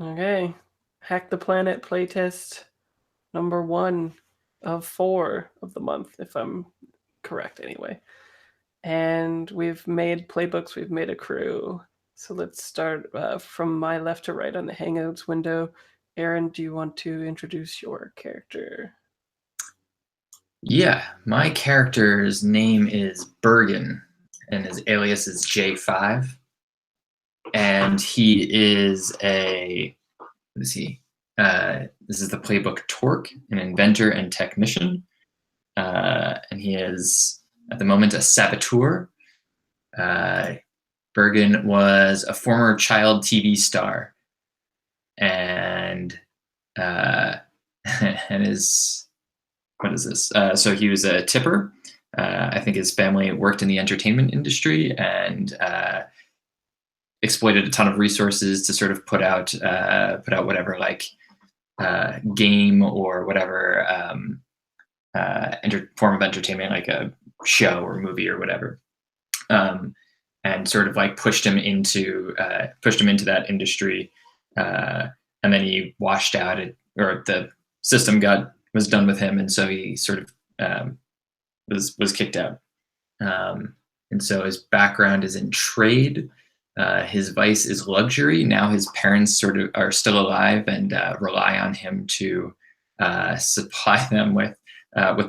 Okay. Hack the Planet playtest number 1 of 4 of the month, if I'm correct anyway. And we've made playbooks, we've made a crew. So let's start from my left to right on the Hangouts window. Aaron, do you want to introduce your character? Yeah, my character's name is Bergen, and his alias is J5. And he is what is he? This is the playbook Torque, an inventor and technician. And he is, at the moment, a saboteur. Bergen was a former child TV star, and and is what is this? So he was a tipper. I think his family worked in the entertainment industry and exploited a ton of resources to sort of put out whatever game or whatever form of entertainment, like a show or movie or whatever, and sort of like pushed him into that industry, and then he washed out, or the system was done with him, and so he sort of was kicked out. And so his background is in trade. His vice is luxury. Now his parents sort of are still alive and rely on him to supply them with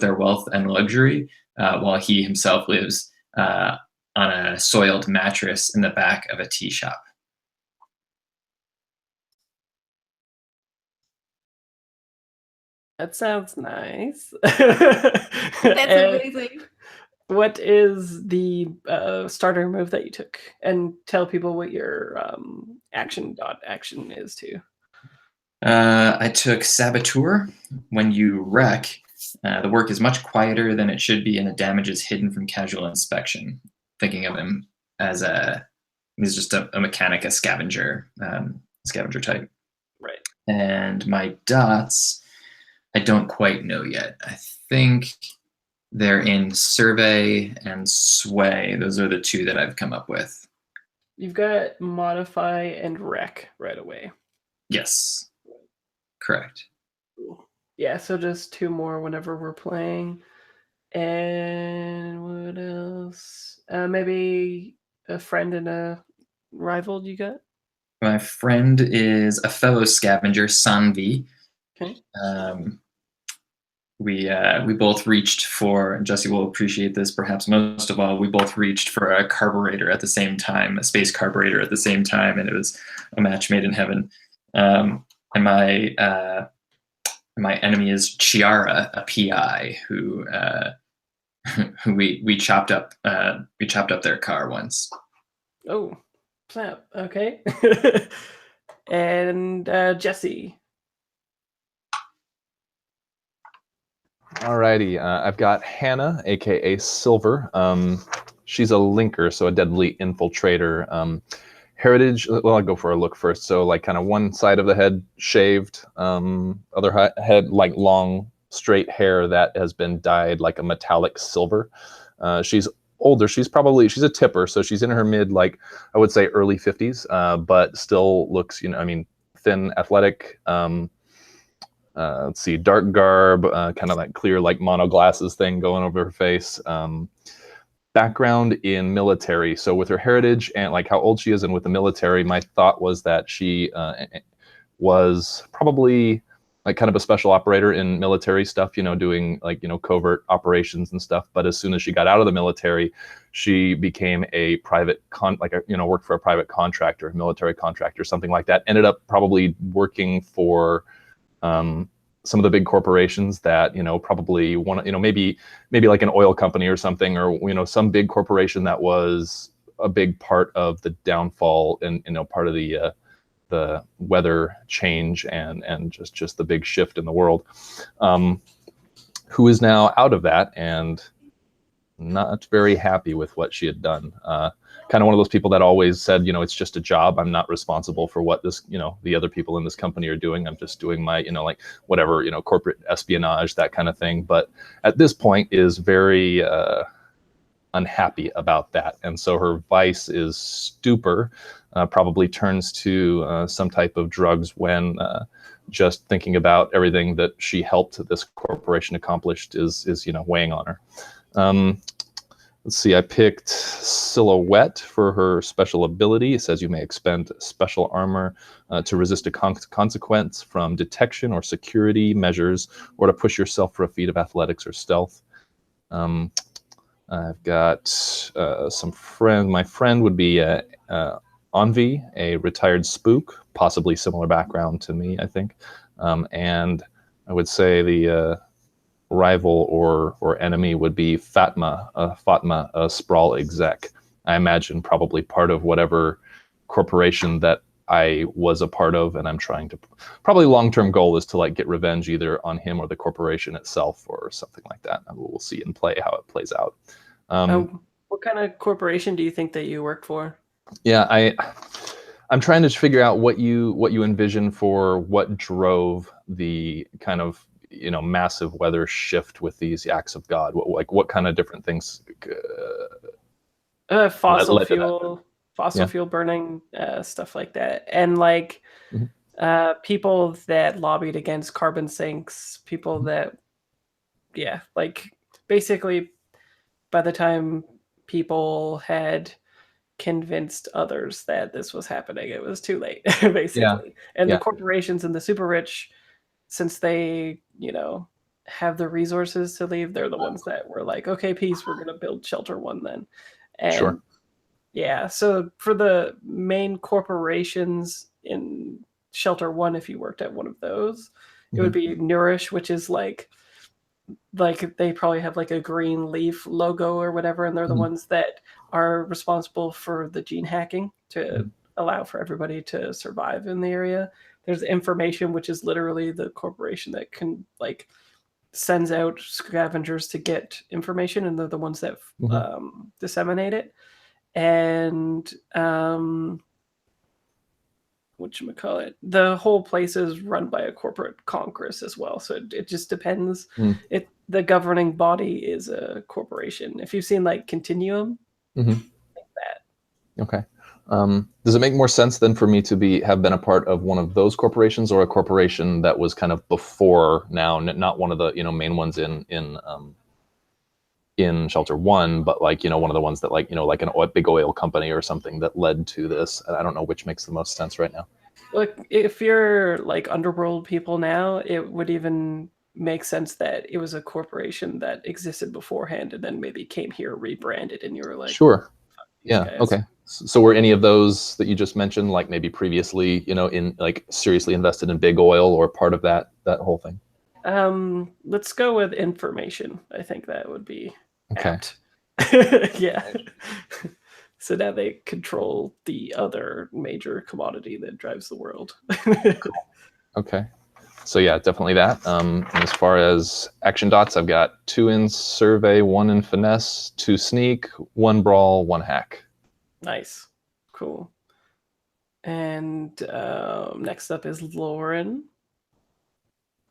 their wealth and luxury, while he himself lives on a soiled mattress in the back of a tea shop. That sounds nice. That's amazing. What is the starter move that you took? And tell people what your action is too. I took Saboteur. When you wreck, the work is much quieter than it should be, and the damage is hidden from casual inspection. Thinking of him as he's just a mechanic, a scavenger type. Right. And my dots, I don't quite know yet. I think they're in survey and sway. Those are the two that I've come up with. You've got modify and wreck right away. Yes. Correct. Yeah, so just 2 more whenever we're playing. And what else? Maybe a friend and a rival you got? My friend is a fellow scavenger, Sanvi. Okay. We both reached for, and Jesse will appreciate this perhaps most of all, we both reached for a carburetor at the same time, a space carburetor at the same time, and it was a match made in heaven. And my enemy is Chiara, a PI, who we chopped up their car once. Oh, snap. Okay. And Jesse. Alrighty, I've got Hannah, aka Silver. She's a linker, so a deadly infiltrator. Heritage, well, I'll go for a look first. So like kind of one side of the head shaved, other head like long straight hair that has been dyed like a metallic silver. She's older. She's a tipper, so she's in her mid, like I would say early 50s, but still looks, thin, athletic. Let's see, dark garb, kind of like clear, like mono glasses thing going over her face. Background in military. So with her heritage and like how old she is and with the military, my thought was that she was probably like kind of a special operator in military stuff, doing like, covert operations and stuff. But as soon as she got out of the military, she became a private worked for a private contractor, military contractor, something like that. Ended up probably working for some of the big corporations that, probably want to, maybe like an oil company or something, or, some big corporation that was a big part of the downfall and, part of the weather change and just the big shift in the world, who is now out of that and not very happy with what she had done. Kind of one of those people that always said, it's just a job. I'm not responsible for what this, the other people in this company are doing. I'm just doing my, like whatever, corporate espionage, that kind of thing. But at this point is very unhappy about that. And so her vice is stupor. probably turns to some type of drugs when just thinking about everything that she helped this corporation accomplish is weighing on her. Let's see, I picked Silhouette for her special ability. It says you may expend special armor to resist a consequence from detection or security measures, or to push yourself for a feat of athletics or stealth. I've got some friend. My friend would be Envy, a retired spook, possibly similar background to me, I think. And I would say the rival or enemy would be Fatma, a sprawl exec. I imagine probably part of whatever corporation that I was a part of, and I'm trying to, probably long-term goal is to like get revenge either on him or the corporation itself or something like that. And we'll see in play how it plays out. What kind of corporation do you think that you worked for? Yeah, I'm trying to figure out what you envision for what drove the kind of massive weather shift with these acts of God. What kind of different things? Fossil fuel burning, stuff like that, and like people that lobbied against carbon sinks, people that, like basically by the time people had convinced others that this was happening, it was too late, basically. And the corporations and the super rich, since they, have the resources to leave, they're the ones that were like, okay, peace, we're going to build Shelter One then. And sure. Yeah, so for the main corporations in Shelter One, if you worked at one of those, it would be Nourish, which is like they probably have like a green leaf logo or whatever, and they're the ones that are responsible for the gene hacking to allow for everybody to survive in the area. There's Information, which is literally the corporation that can like sends out scavengers to get information, and they're the ones that disseminate it. And whatchamacallit, the whole place is run by a corporate congress as well, so it just depends. The governing body is a corporation. If you've seen like Continuum, like that. Okay. Does it make more sense then for me to have been a part of one of those corporations, or a corporation that was kind of before now, not one of the main ones in Shelter One, but like one of the ones that like a big oil company or something that led to this? I don't know which makes the most sense right now. Look, if you're like underworld people now, it would even make sense that it was a corporation that existed beforehand and then maybe came here rebranded, and you were like, sure, yeah, guys. Okay. So were any of those that you just mentioned like maybe previously in like seriously invested in big oil, or part of that whole thing? Let's go with Information. I think that would be apt. Yeah. So now they control the other major commodity that drives the world. Cool. Okay. So yeah, definitely that. And as far as action dots, I've got 2 in survey, 1 in finesse, 2 sneak, 1 brawl, 1 hack. Nice. Cool. And next up is Lauren.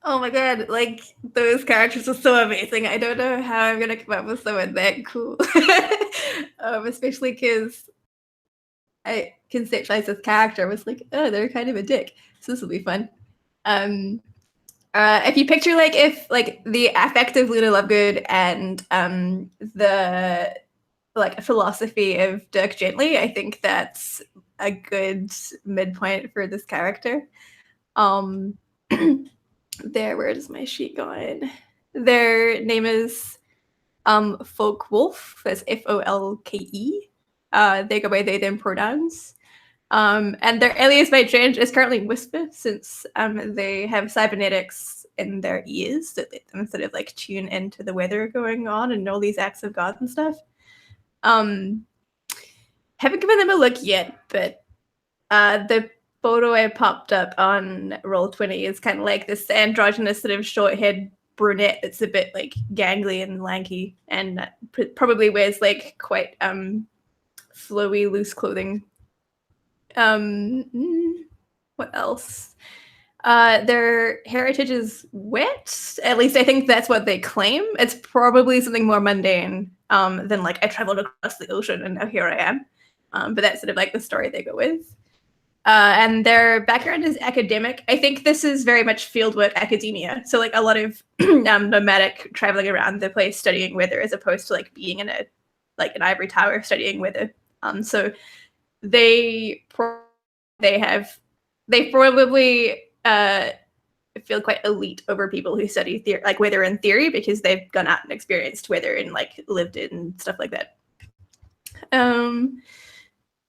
Oh my god, like those characters are so amazing. I don't know how I'm gonna come up with someone that cool. Especially because I conceptualized this character. I was like, oh, they're kind of a dick. So this will be fun. If you picture like if like the affective Luna Lovegood and the like philosophy of Dirk Gently, I think that's a good midpoint for this character. Where is my sheet going? Their name is Folk Wolf. That's Folke. They go by they them pronouns. And their alias by change is currently Whisper, since they have cybernetics in their ears that let them sort of like tune into the weather going on and all these acts of God and stuff. Haven't given them a look yet, but the photo I popped up on Roll20 is kind of like this androgynous sort of short-haired brunette that's a bit like gangly and lanky, and probably wears like quite flowy, loose clothing. What else? Their heritage is wet. At least I think that's what they claim. It's probably something more mundane than like I traveled across the ocean and now here I am. but that's sort of like the story they go with. And their background is academic. I think this is very much fieldwork academia. So like a lot of nomadic traveling around the place studying weather as opposed to like being in an ivory tower studying weather. So they probably feel quite elite over people who study like weather in theory because they've gone out and experienced weather and like lived it and stuff like that.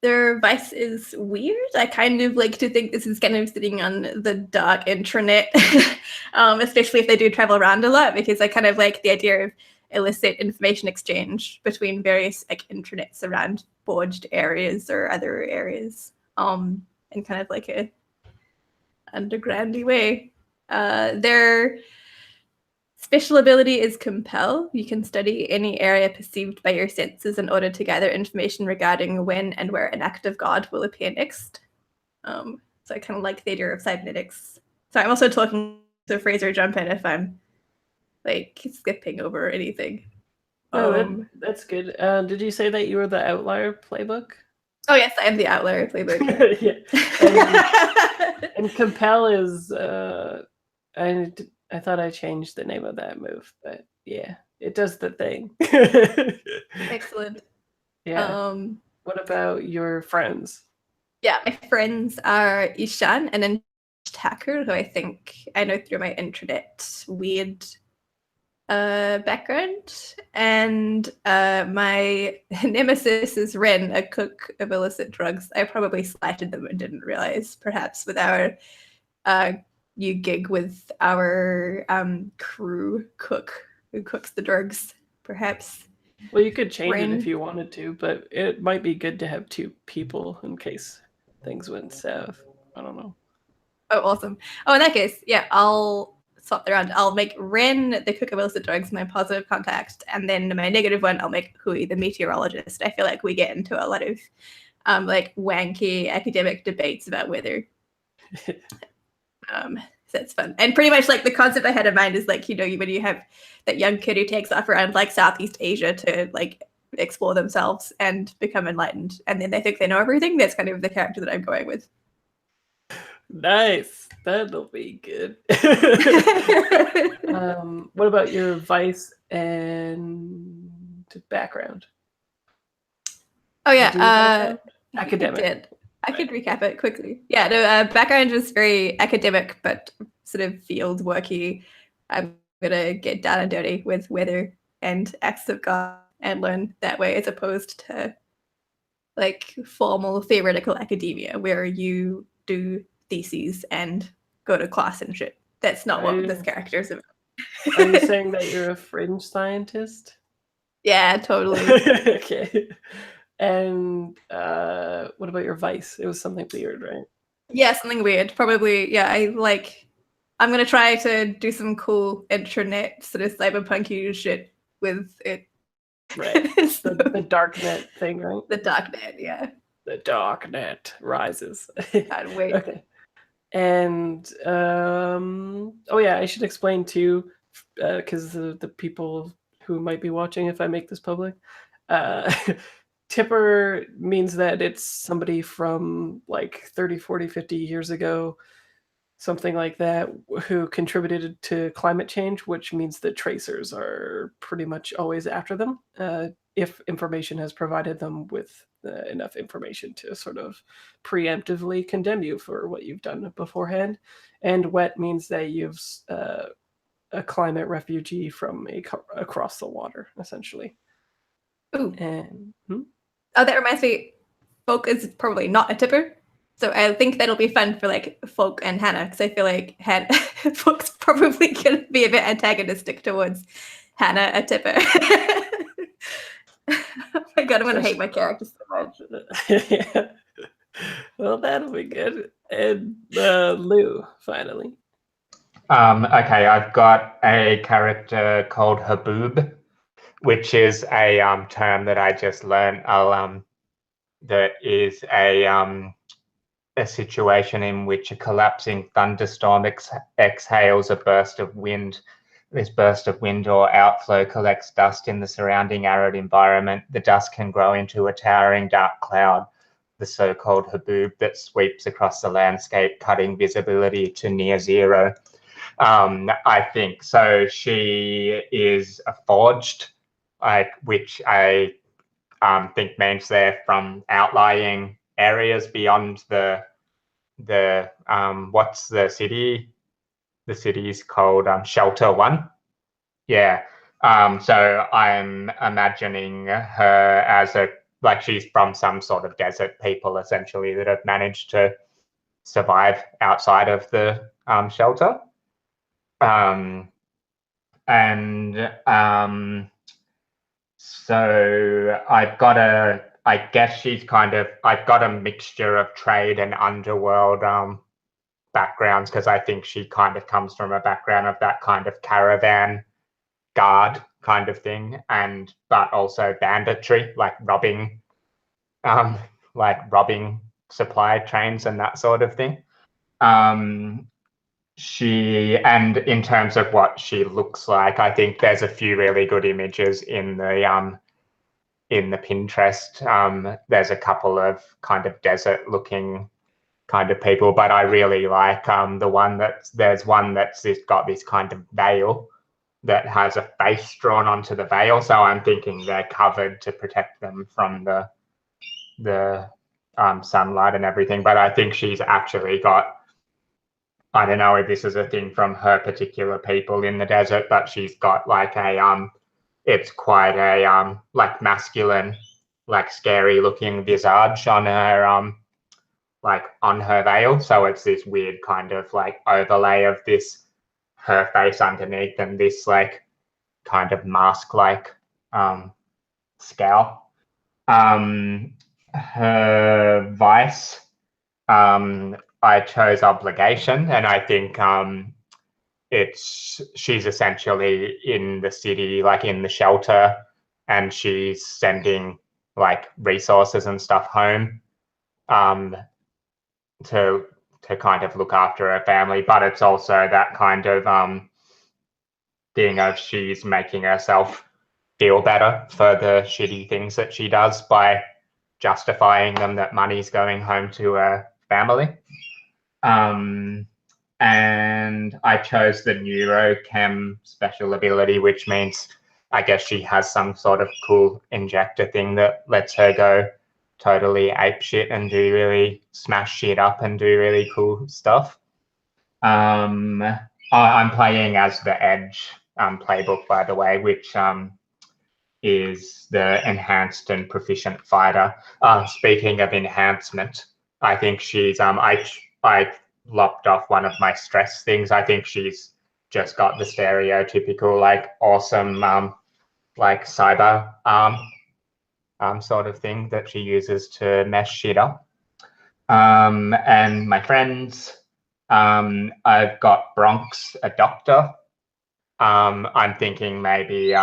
Their vice is weird. I kind of like to think this is kind of sitting on the dark intranet, especially if they do travel around a lot, because I kind of like the idea of illicit information exchange between various like intranets around forged areas or other areas, in kind of like a undergroundy way. Their special ability is Compel. You can study any area perceived by your senses in order to gather information regarding when and where an act of God will appear next. So I kind of like the idea of cybernetics. So I'm also talking to Fraser jump in if I'm like skipping over anything. No, that's good. Did you say that you were the outlier playbook? Oh yes, I am the outlier playbook. Yeah. And Compel is I thought I changed the name of that move, but yeah, it does the thing. Excellent. Yeah. What about your friends? Yeah, my friends are Ishan, an entrenched hacker who I think I know through my intranet weird background, and my nemesis is Ren, a cook of illicit drugs. I probably slighted them and didn't realize, perhaps with our new gig with our crew cook who cooks the drugs, perhaps. Well, you could change Ren. it if you wanted to, but it might be good to have two people in case things went south. I don't know. Oh, awesome. Oh, in that case, yeah, I'll swap around. I'll make Ren, the cook of illicit drugs, my positive contact, and then my negative one, I'll make Hui, the meteorologist. I feel like we get into a lot of like wanky academic debates about weather. So it's fun. And pretty much like the concept I had in mind is like, you know, when you have that young kid who takes off around like Southeast Asia to like explore themselves and become enlightened, and then they think they know everything. That's kind of the character that I'm going with. Nice. That'll be good. What about your vice and background? Oh yeah, academic. I could recap it quickly. Yeah, no, background was very academic, but sort of field worky. I'm gonna get down and dirty with weather and acts of God and learn that way, as opposed to like formal theoretical academia where you do theses and go to class and shit. That's not what this character is about. Are you saying that you're a fringe scientist? Yeah, totally. Okay. And what about your vice? It was something weird, right? Yeah, something weird. Probably, yeah, I'm gonna try to do some cool intranet sort of cyberpunk shit with it. Right. So, the darknet thing, right? The darknet, yeah. The darknet rises. Can't wait. Okay. And oh yeah, I should explain too, because the people who might be watching, if I make this public, Tipper means that it's somebody from like 30, 40, 50 years ago, something like that, who contributed to climate change, which means that tracers are pretty much always after them if information has provided them with enough information to sort of preemptively condemn you for what you've done beforehand. And wet means that you've a climate refugee from across the water, essentially. Ooh. And oh, that reminds me, Folk is probably not a tipper. So I think that'll be fun for like Folk and Hannah, because I feel like Folk's probably going to be a bit antagonistic towards Hannah, a tipper. Oh my god, I'm going to hate my character so much. Yeah. Well, that'll be good. And Lou, finally. Okay, I've got a character called Haboob, which is a term that I just learned. That is a situation in which a collapsing thunderstorm exhales a burst of wind. This burst of wind or outflow collects dust in the surrounding arid environment. The dust can grow into a towering dark cloud the so-called haboob that sweeps across the landscape, cutting visibility to near zero. I think so. She is a forged, which I think means they're from outlying areas beyond the what's the city? The city's called Shelter One. Yeah. So I'm imagining her as she's from some sort of desert people essentially that have managed to survive outside of the shelter. So I've got a mixture of trade and underworld backgrounds, because I think she kind of comes from a background of that kind of caravan guard kind of thing, but also banditry, like robbing supply trains and that sort of thing. And in terms of what she looks like, I think there's a few really good images in the Pinterest. There's a couple of kind of desert looking kind of people, but I really like there's one that's got this kind of veil that has a face drawn onto the veil, so I'm thinking they're covered to protect them from the sunlight and everything. But I think she's actually got, I don't know if this is a thing from her particular people in the desert, but she's got like it's quite a like masculine, like scary looking visage on her on her veil. So it's this weird kind of like overlay of her face underneath and this like kind of mask like scowl. Her vice, I chose obligation, and I think she's essentially in the city, like in the shelter, and she's sending like resources and stuff home to kind of look after her family. But it's also that kind of thing of she's making herself feel better for the shitty things that she does by justifying them that money's going home to her family. And I chose the neurochem special ability, which means I guess she has some sort of cool injector thing that lets her go totally ape shit and smash shit up and do really cool stuff. I'm playing as the Edge playbook, by the way, which is the enhanced and proficient fighter. Speaking of enhancement, I think she's I lopped off one of my stress things. I think she's just got the stereotypical like awesome like cyber sort of thing that she uses to mess shit up. And my friends, I've got Bronx, a doctor. I'm thinking maybe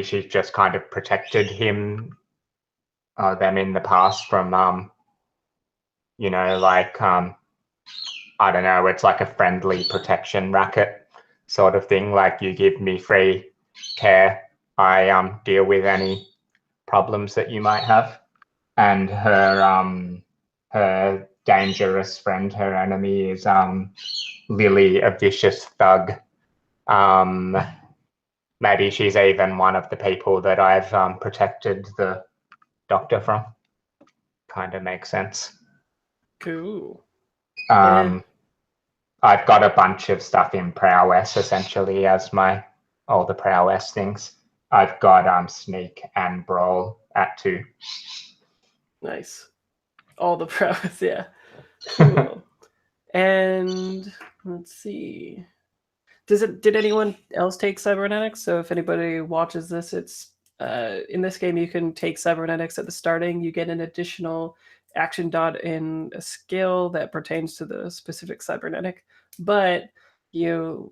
she's just kind of protected them in the past from I don't know, it's like a friendly protection racket sort of thing. Like, you give me free care, I deal with any problems that you might have. And her dangerous friend, her enemy, is Lily, a vicious thug. Maybe she's even one of the people that I've protected the doctor from. Kind of makes sense. Cool. I've got a bunch of stuff in prowess essentially as all the prowess things. I've got sneak and brawl at 2. Nice. All the prowess, yeah. Cool. And let's see. Did anyone else take cybernetics? So if anybody watches this, it's in this game you can take cybernetics at the starting. You get an additional action dot in a skill that pertains to the specific cybernetic, but you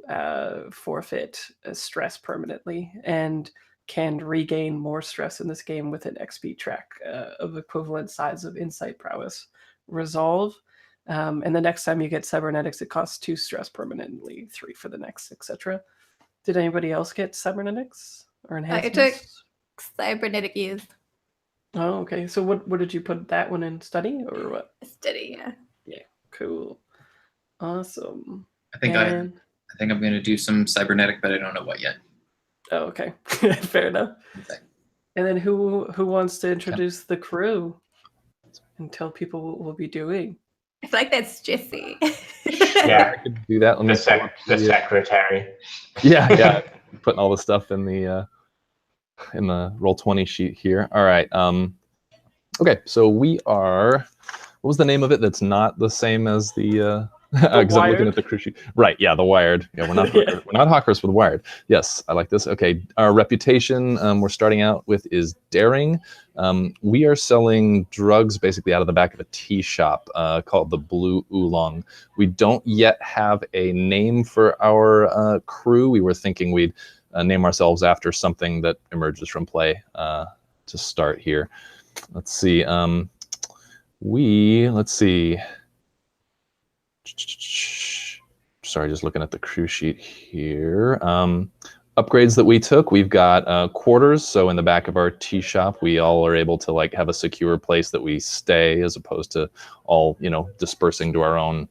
forfeit stress permanently and can regain more stress in this game with an XP track of equivalent size of insight, prowess, resolve. And the next time you get cybernetics, it costs 2 stress permanently, 3 for the next, etc. Did anybody else get cybernetics or enhancements? I took cybernetic ears. Oh, okay. So what did you put that one in? Study or what? Steady, yeah. Yeah, cool. Awesome. I think And I think I'm gonna do some cybernetic, but I don't know what yet. oh, okay. Fair enough. Okay. And then who wants to introduce the crew and tell people what we'll be doing? I feel like that's Jesse. Yeah, I could do that. Let me the secretary. yeah, putting all the stuff in the Roll20 sheet here. All right. Okay, so we are. What was the name of it? That's not the same as the. Because I'm looking at the crew sheet. Right. Yeah, the Wired. Yeah, we're not Yeah. we're not hawkers for the Wired. Yes, I like this. Okay, our reputation we're starting out with is daring. We are selling drugs basically out of the back of a tea shop called the Blue Oolong. We don't yet have a name for our crew. We were thinking we'd name ourselves after something that emerges from play to start here. Let's see. Let's see. Sorry, just looking at the crew sheet here. Upgrades that we took, we've got quarters. So in the back of our tea shop, we all are able to like have a secure place that we stay, as opposed to all dispersing to our own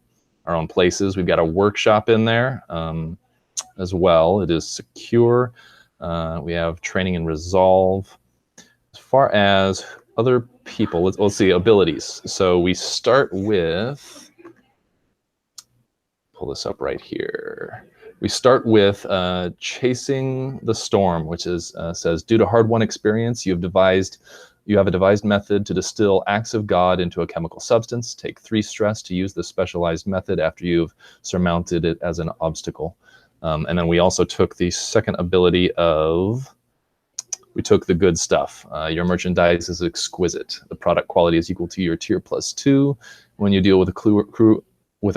places. We've got a workshop in there as well. It is secure. We have training and resolve. As far as other people, let's see abilities. So we start with. Pull this up right here. We start with chasing the storm, which is says, due to hard-won experience, you have a devised method to distill acts of God into a chemical substance. Take 3 stress to use this specialized method after you've surmounted it as an obstacle. And then we also took the second ability we took the good stuff. Your merchandise is exquisite. The product quality is equal to your tier +2. When you deal with a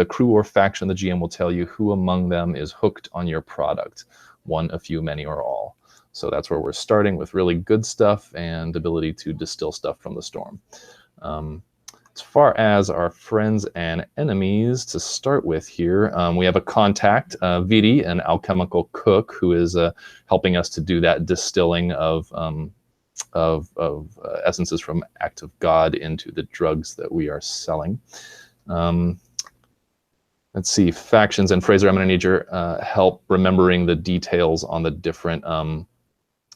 crew or faction, the GM will tell you who among them is hooked on your product. One, a few, many, or all. So that's where we're starting with really good stuff and ability to distill stuff from the storm. As far as our friends and enemies to start with here, we have a contact, Vidi, an alchemical cook, who is helping us to do that distilling of essences from act of God into the drugs that we are selling. Let's see, factions, and Fraser, I'm going to need your help remembering the details on the different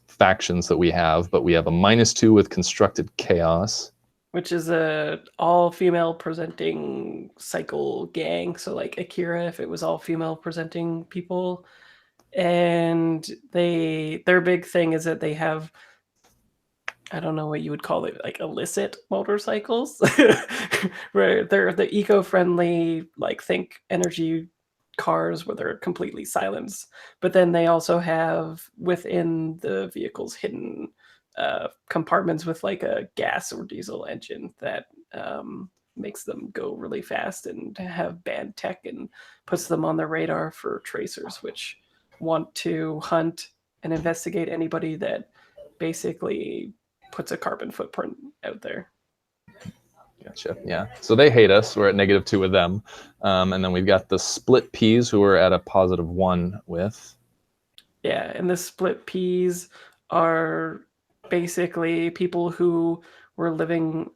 factions that we have. But we have a -2 with constructed chaos. Which is a all-female presenting cycle gang. So like Akira, if it was all female presenting people. And their big thing is that they have, I don't know what you would call it, like illicit motorcycles, where they're the eco-friendly, like think energy cars where they're completely silenced. But then they also have within the vehicles hidden compartments with like a gas or diesel engine that makes them go really fast and have bad tech and puts them on the radar for tracers, which want to hunt and investigate anybody that basically puts a carbon footprint out there. Gotcha. Yeah. So they hate us. We're at -2 with them. And then we've got the split peas, who we're at a +1 with. Yeah, and the split peas are basically people who were living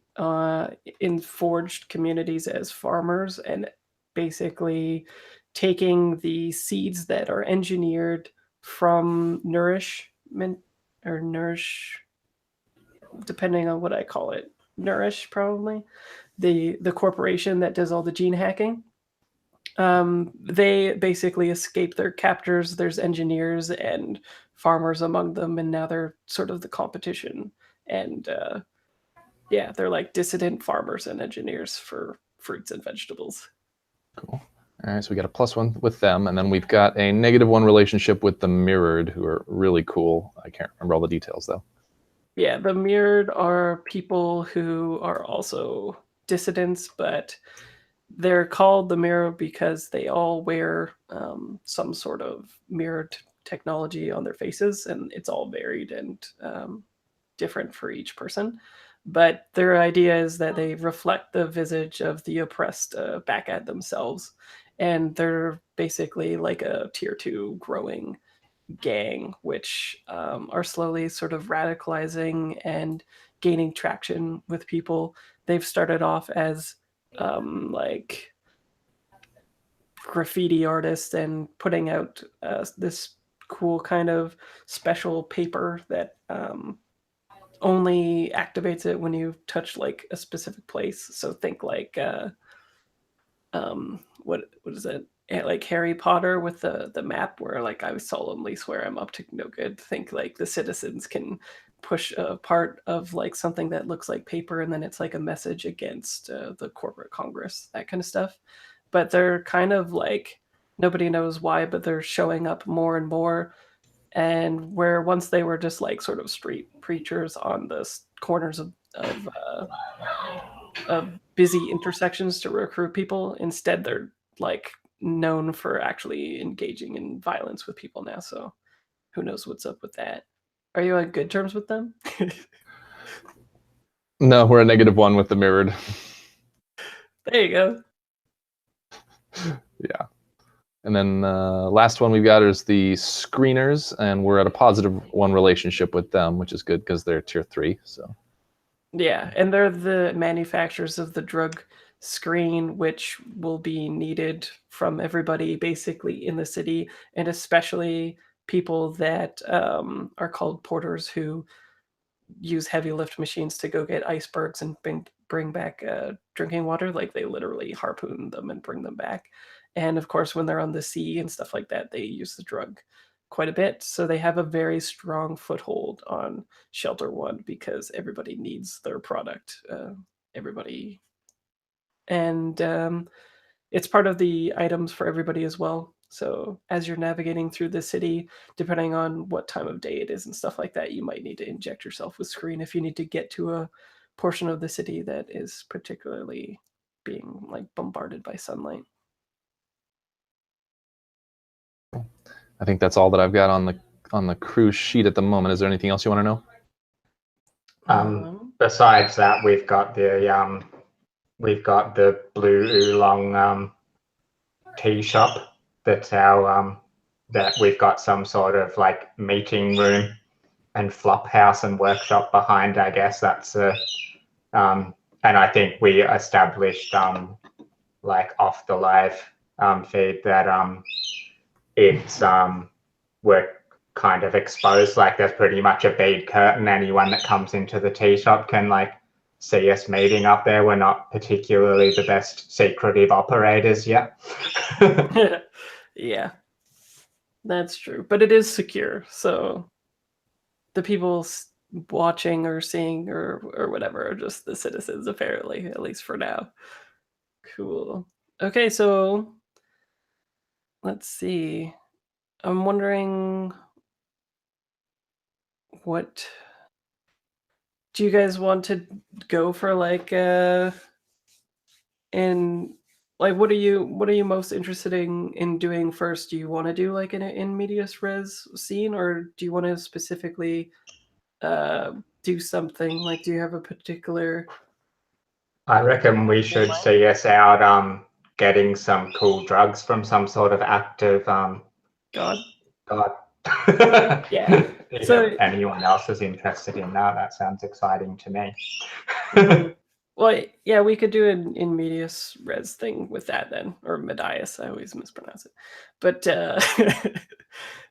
in forged communities as farmers and basically taking the seeds that are engineered from nourishment or nourish, depending on what I call it, nourish probably, the corporation that does all the gene hacking. They basically escape their captors. There's engineers and farmers among them, and now they're sort of the competition. And yeah, they're like dissident farmers and engineers for fruits and vegetables. Cool. All right, so we got a +1 with them, and then we've got a -1 relationship with the Mirrored, who are really cool. I can't remember all the details though. Yeah, the Mirrored are people who are also dissidents, but they're called the Mirror because they all wear some sort of mirrored technology on their faces, and it's all varied and different for each person. But their idea is that they reflect the visage of the oppressed back at themselves, and they're basically like a tier 2 growing gang, which are slowly sort of radicalizing and gaining traction with people. They've started off as like graffiti artists and putting out this cool kind of special paper that only activates it when you touch like a specific place. So think like what is it? Like Harry Potter with the map where like I solemnly swear I'm up to no good. Think like the citizens can push a part of like something that looks like paper and then it's like a message against the corporate Congress, that kind of stuff. But they're kind of like nobody knows why, but they're showing up more and more. And where once they were just like sort of street preachers on the corners of busy intersections to recruit people, instead they're like known for actually engaging in violence with people now. So who knows what's up with that? Are you on good terms with them? No, we're a -1 with the mirrored. There you go. Yeah. And then last one we've got is the screeners, and we're at a +1 relationship with them, which is good because they're tier 3. So Yeah, and they're the manufacturers of the drug screen, which will be needed from everybody basically in the city, and especially people that are called porters who use heavy lift machines to go get icebergs and bring back drinking water. Like they literally harpoon them and bring them back. And of course, when they're on the sea and stuff like that, they use the drug quite a bit. So they have a very strong foothold on Shelter One because everybody needs their product. Everybody. And it's part of the items for everybody as well. So as you're navigating through the city, depending on what time of day it is and stuff like that, you might need to inject yourself with screen if you need to get to a portion of the city that is particularly being like bombarded by sunlight. I think that's all that I've got on the cruise sheet at the moment. Is there anything else you want to know? Besides that, we've got the blue Oolong tea shop. That's our that we've got some sort of like meeting room and flop house and workshop behind. I guess that's and I think we established like off the live feed that it's we're kind of exposed. Like there's pretty much a bead curtain. Anyone that comes into the tea shop can like see us meeting up there. We're not particularly the best secretive operators yet. Yeah, that's true. But it is secure. So the people watching or seeing or whatever are just the citizens, apparently, at least for now. Cool. Okay, so let's see. I'm wondering what do you guys want to go for like and like what are you most interested in doing first? Do you want to do like an in medias res scene or do you want to specifically do something like do you have a particular I reckon we should see us out getting some cool drugs from some sort of active god? Yeah. So If anyone else is interested in that sounds exciting to me. well, yeah, we could do an in medias res thing with that then, or Medias. I always mispronounce it, but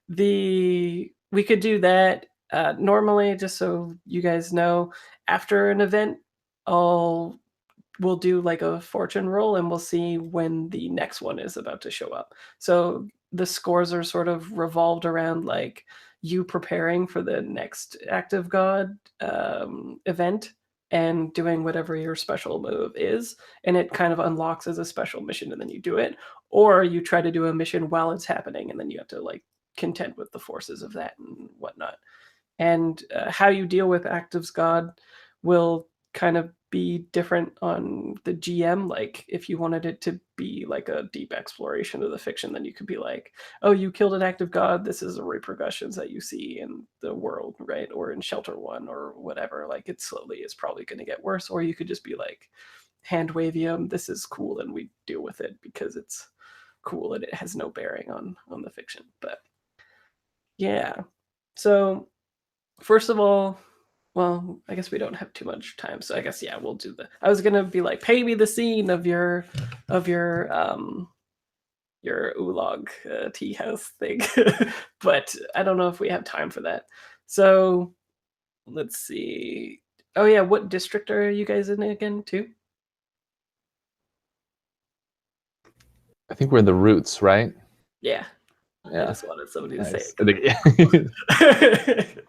we could do that normally. Just so you guys know, after an event, we'll do like a fortune roll, and we'll see when the next one is about to show up. So the scores are sort of revolved around like you preparing for the next active god event and doing whatever your special move is, and it kind of unlocks as a special mission and then you do it, or you try to do a mission while it's happening and then you have to like contend with the forces of that and whatnot. And how you deal with actives god will kind of be different on the GM. Like if you wanted it to be like a deep exploration of the fiction, then you could be like, oh, you killed an active god, this is the repercussions that you see in the world, right? Or in Shelter One or whatever. Like it slowly is probably going to get worse. Or you could just be like, hand wavium, this is cool and we deal with it because it's cool and it has no bearing on the fiction. But Yeah. So first of all, well, I guess we don't have too much time, so I guess yeah, we'll do the. I was gonna be like, pay me the scene of your Oolong tea house thing, but I don't know if we have time for that. So let's see. Oh yeah, what district are you guys in again too? I think we're the Roots, right? Yeah. I Yeah. just wanted somebody to say Nice. it.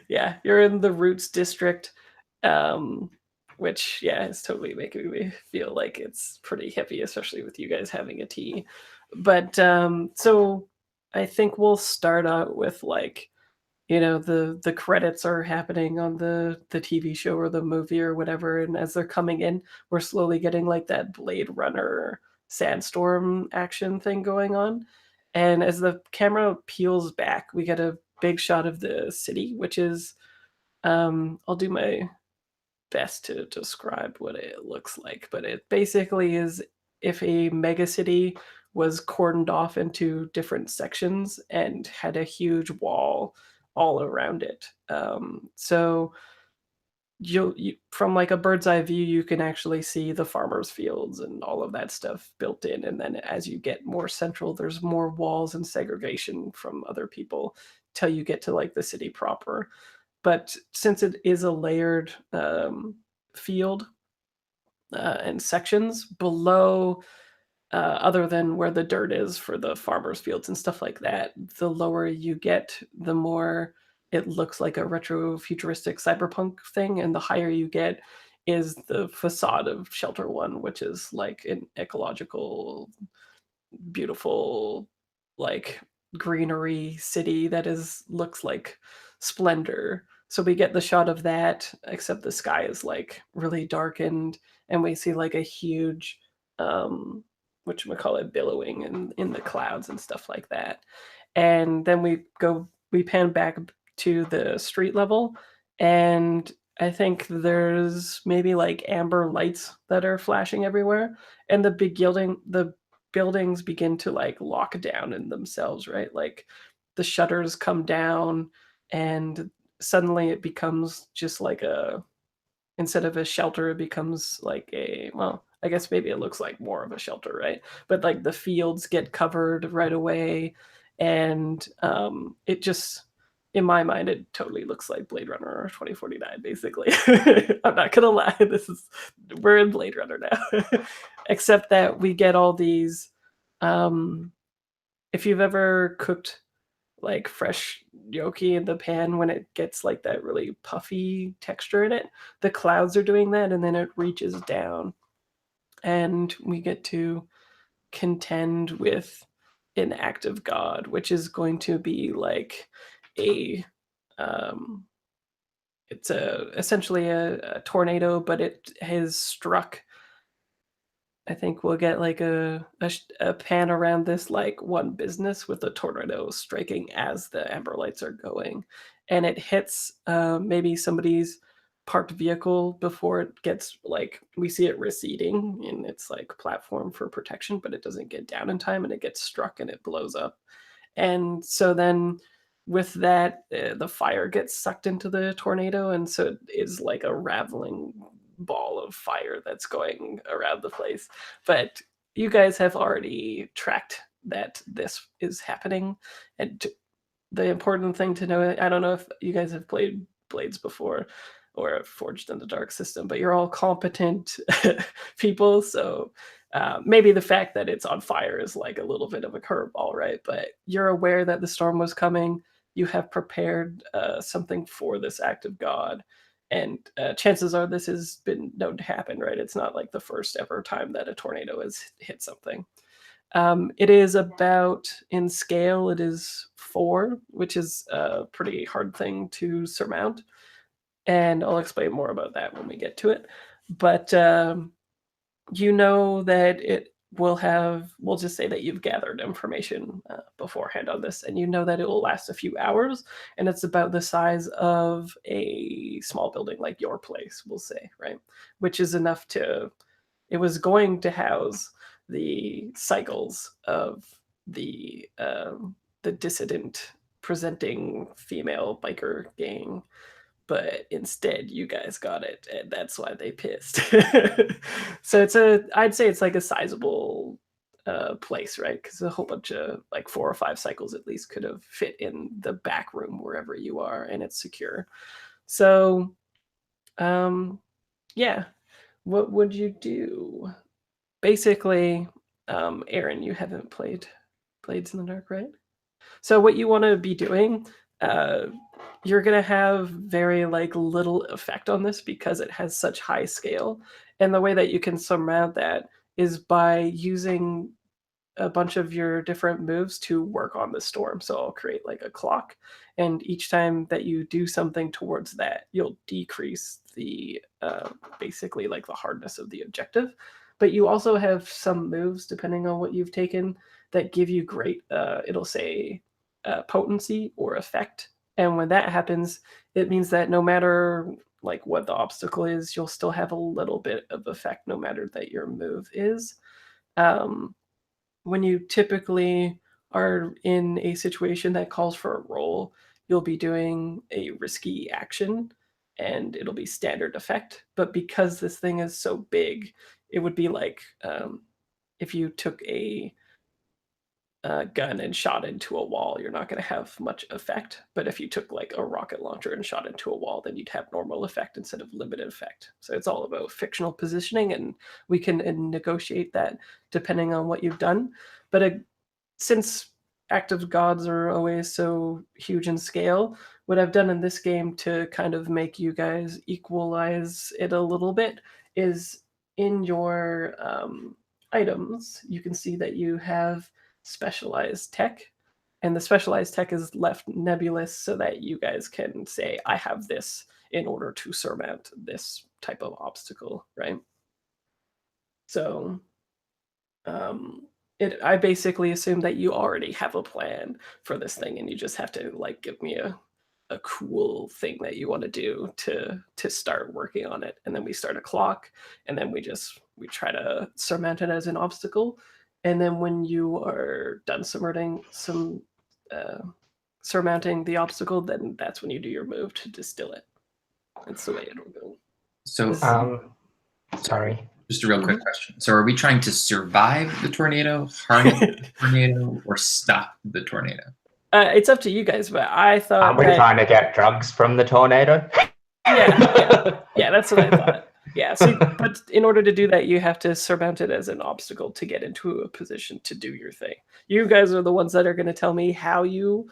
Yeah, you're in the Roots district, which yeah, is totally making me feel like it's pretty hippie, especially with you guys having a tea. But so I think we'll start out with like the credits are happening on the TV show or the movie or whatever, and as they're coming in, we're slowly getting like that Blade Runner sandstorm action thing going on. And as the camera peels back, we get a big shot of the city, which is I'll do my best to describe what it looks like, but it basically is if a megacity was cordoned off into different sections and had a huge wall all around it. So from like a bird's eye view, you can actually see the farmers' fields and all of that stuff built in. And then as you get more central, there's more walls and segregation from other people till you get to like the city proper. But since it is a layered field and sections below, other than where the dirt is for the farmers' fields and stuff like that, the lower you get, the more it looks like a retro futuristic cyberpunk thing, and the higher you get is the facade of Shelter One, which is like an ecological beautiful like greenery city that is looks like splendor. So we get the shot of that, except the sky is like really darkened, and we see like a huge whatchamacallit billowing in the clouds and stuff like that. And then we pan back to the street level, and I think there's maybe like amber lights that are flashing everywhere, and the buildings begin to like lock down in themselves, right? Like the shutters come down, and suddenly it becomes just like instead of a shelter, it becomes like well, I guess maybe it looks like more of a shelter, right? But like the fields get covered right away, and it just, in my mind, it totally looks like Blade Runner 2049, basically. I'm not gonna lie, we're in Blade Runner now. Except that we get all these if you've ever cooked like fresh gnocchi in the pan, when it gets like that really puffy texture in it, the clouds are doing that, and then it reaches down, and we get to contend with an act of God, which is going to be like a um it's essentially a tornado, but it has struck. I think we'll get like a pan around this like one business with a tornado striking as the amber lights are going, and it hits maybe somebody's parked vehicle before it gets like we see it receding in its like platform for protection, but it doesn't get down in time, and it gets struck and it blows up. And so then with that, the fire gets sucked into the tornado, and so it is like a raveling ball of fire that's going around the place. But you guys have already tracked that this is happening, and the important thing to know, I don't know if you guys have played Blades before or Forged in the Dark system, but you're all competent people, so maybe the fact that it's on fire is like a little bit of a curveball, right? But you're aware that the storm was coming. You have prepared something for this act of God, and chances are this has been known to happen, right? It's not like the first ever time that a tornado has hit something. It is about, in scale, it is 4, which is a pretty hard thing to surmount. And I'll explain more about that when we get to it. But you know that it will have, we'll just say that you've gathered information beforehand on this, and you know that it will last a few hours, and it's about the size of a small building like your place, we'll say, right? Which is enough to, it was going to house the cycles of the dissident presenting female biker gang, but instead you guys got it, and that's why they pissed. So I'd say it's like a sizable place, right? Because a whole bunch of like 4 or 5 cycles at least could have fit in the back room wherever you are, and it's secure. So, yeah, what would you do? Basically, Aaron, you haven't played Blades in the Dark, right? So what you want to be doing, you're going to have very like little effect on this because it has such high scale. And the way that you can surmount that is by using a bunch of your different moves to work on the storm. So I'll create like a clock, and each time that you do something towards that, you'll decrease the basically like the hardness of the objective. But you also have some moves, depending on what you've taken, that give you great, it'll say potency or effect. And when that happens, it means that no matter like what the obstacle is, you'll still have a little bit of effect no matter that your move is. When you typically are in a situation that calls for a roll, you'll be doing a risky action and it'll be standard effect. But because this thing is so big, it would be like if you took a gun and shot into a wall, you're not going to have much effect. But if you took like a rocket launcher and shot into a wall, then you'd have normal effect instead of limited effect. So it's all about fictional positioning, and we can negotiate that depending on what you've done. But since active gods are always so huge in scale, what I've done in this game to kind of make you guys equalize it a little bit is in your items, you can see that you have specialized tech, and the specialized tech is left nebulous so that you guys can say, I have this in order to surmount this type of obstacle, right? So I basically assume that you already have a plan for this thing, and you just have to like give me a cool thing that you want to do to start working on it. And then we start a clock, and then we try to surmount it as an obstacle. And then when you are done surmounting the obstacle, then that's when you do your move to distill it. That's the way it'll go. So, sorry. Just a real quick question. So are we trying to survive the tornado, harness the tornado, or stop the tornado? It's up to you guys, but I thought Aren't we trying to get drugs from the tornado? Yeah, that's what I thought. Yeah, so, but in order to do that, you have to surmount it as an obstacle to get into a position to do your thing. You guys are the ones that are going to tell me how you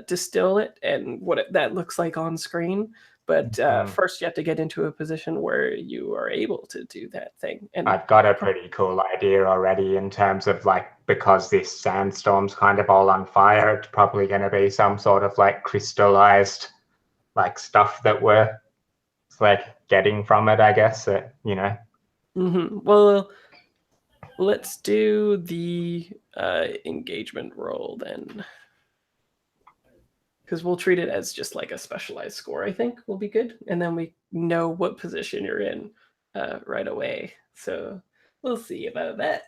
distill it and what that looks like on screen. But first, you have to get into a position where you are able to do that thing. And I've got a pretty cool idea already in terms of like, because this sandstorm's kind of all on fire, it's probably going to be some sort of like crystallized like stuff that we're like getting from it, I guess, you know. Well, let's do the engagement roll then, because we'll treat it as just like a specialized score. I think will be good, and then we know what position you're in right away. So we'll see about that.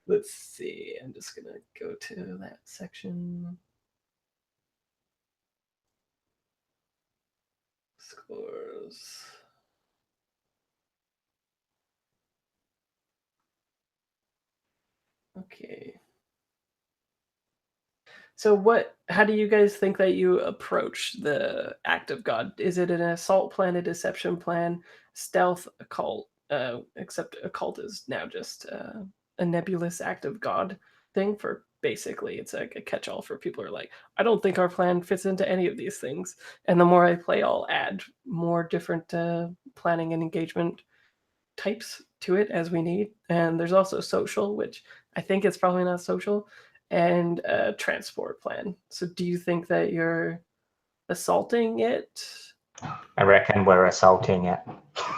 Let's see. I'm just gonna go to that section. Scores. Okay. So how do you guys think that you approach the act of God? Is it an assault plan, a deception plan, stealth, occult? Except occult is now just a nebulous act of God thing for basically it's like a catch-all for people who are like, I don't think our plan fits into any of these things. And the more I play, I'll add more different planning and engagement types to it as we need. And there's also social, which I think it's probably not social, and a transport plan. So do you think that you're assaulting it? I reckon we're assaulting it.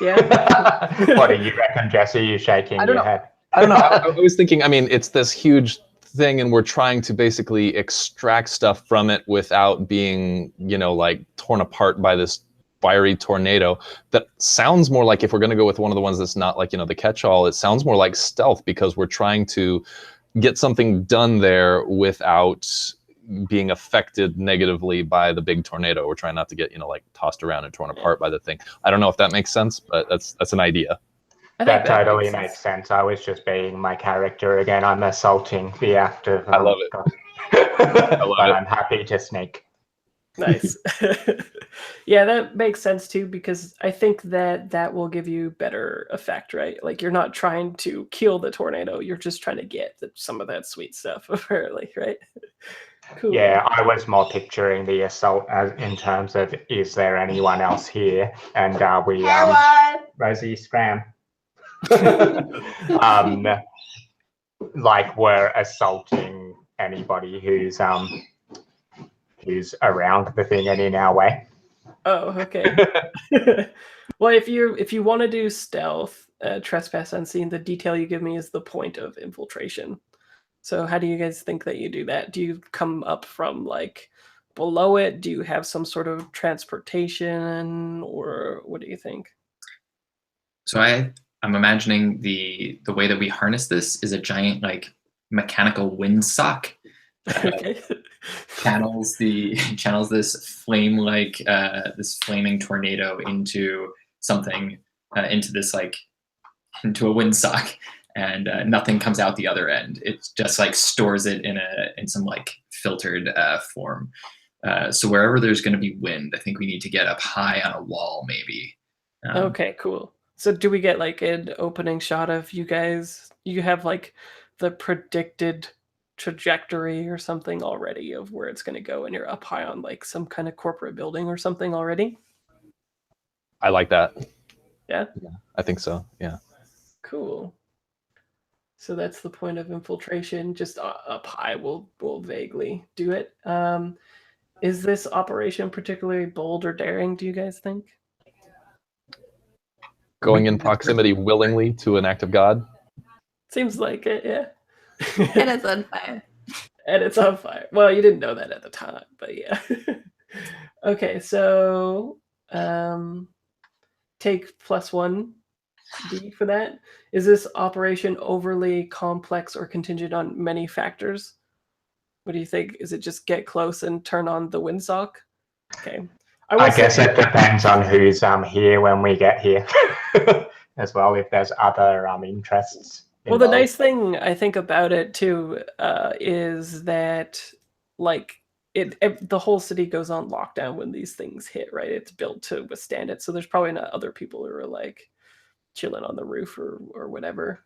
Yeah. What do you reckon, Jesse? You shaking your head? I don't know. I was thinking, I mean, it's this huge thing and we're trying to basically extract stuff from it without being, you know, like torn apart by this fiery tornado. That sounds more like, if we're going to go with one of the ones that's not like, you know, the catch-all, it sounds more like stealth, because we're trying to get something done there without being affected negatively by the big tornado. We're trying not to get, like tossed around and torn apart by the thing. I don't know if that makes sense, but that's an idea. That totally makes sense. I was just being my character again. I'm assaulting the act of. I love it. I love but it. I'm happy to sneak. Nice. Yeah, that makes sense too, because I think that will give you better effect, right? Like you're not trying to kill the tornado, you're just trying to get some of that sweet stuff, apparently, right? Cool. Yeah, I was more picturing the assault as in terms of, is there anyone else here? And we Rosie scram. Like we're assaulting anybody who's around the thing and in our way. Oh, okay. Well, if you want to do stealth, trespass unseen, the detail you give me is the point of infiltration. So how do you guys think that you do that? Do you come up from like below it? Do you have some sort of transportation, or what do you think? So I'm imagining the way that we harness this is a giant like mechanical windsock. Okay. channels this flame like this flaming tornado into something into this like into a windsock, and nothing comes out the other end. It just like stores it in some like filtered form. So wherever there's going to be wind, I think we need to get up high on a wall, maybe. Okay, cool. So do we get like an opening shot of you guys? You have like the predicted trajectory or something already of where it's going to go, and you're up high on like some kind of corporate building or something already? I like that. Yeah? Yeah, I think so. Yeah. Cool. So that's the point of infiltration. Just up high, we'll vaguely do it. Is this operation particularly bold or daring, do you guys think? Going in proximity willingly to an act of God? Seems like it, yeah. And it's on fire. And it's on fire. Well, you didn't know that at the time, but yeah. Okay, so take +1 D for that. Is this operation overly complex or contingent on many factors? What do you think? Is it just get close and turn on the windsock? Okay. I guess it depends on who's here when we get here as well, if there's other interests involved. Well, the nice thing I think about it too is that like the whole city goes on lockdown when these things hit, right? It's built to withstand it. So there's probably not other people who are like chilling on the roof or whatever.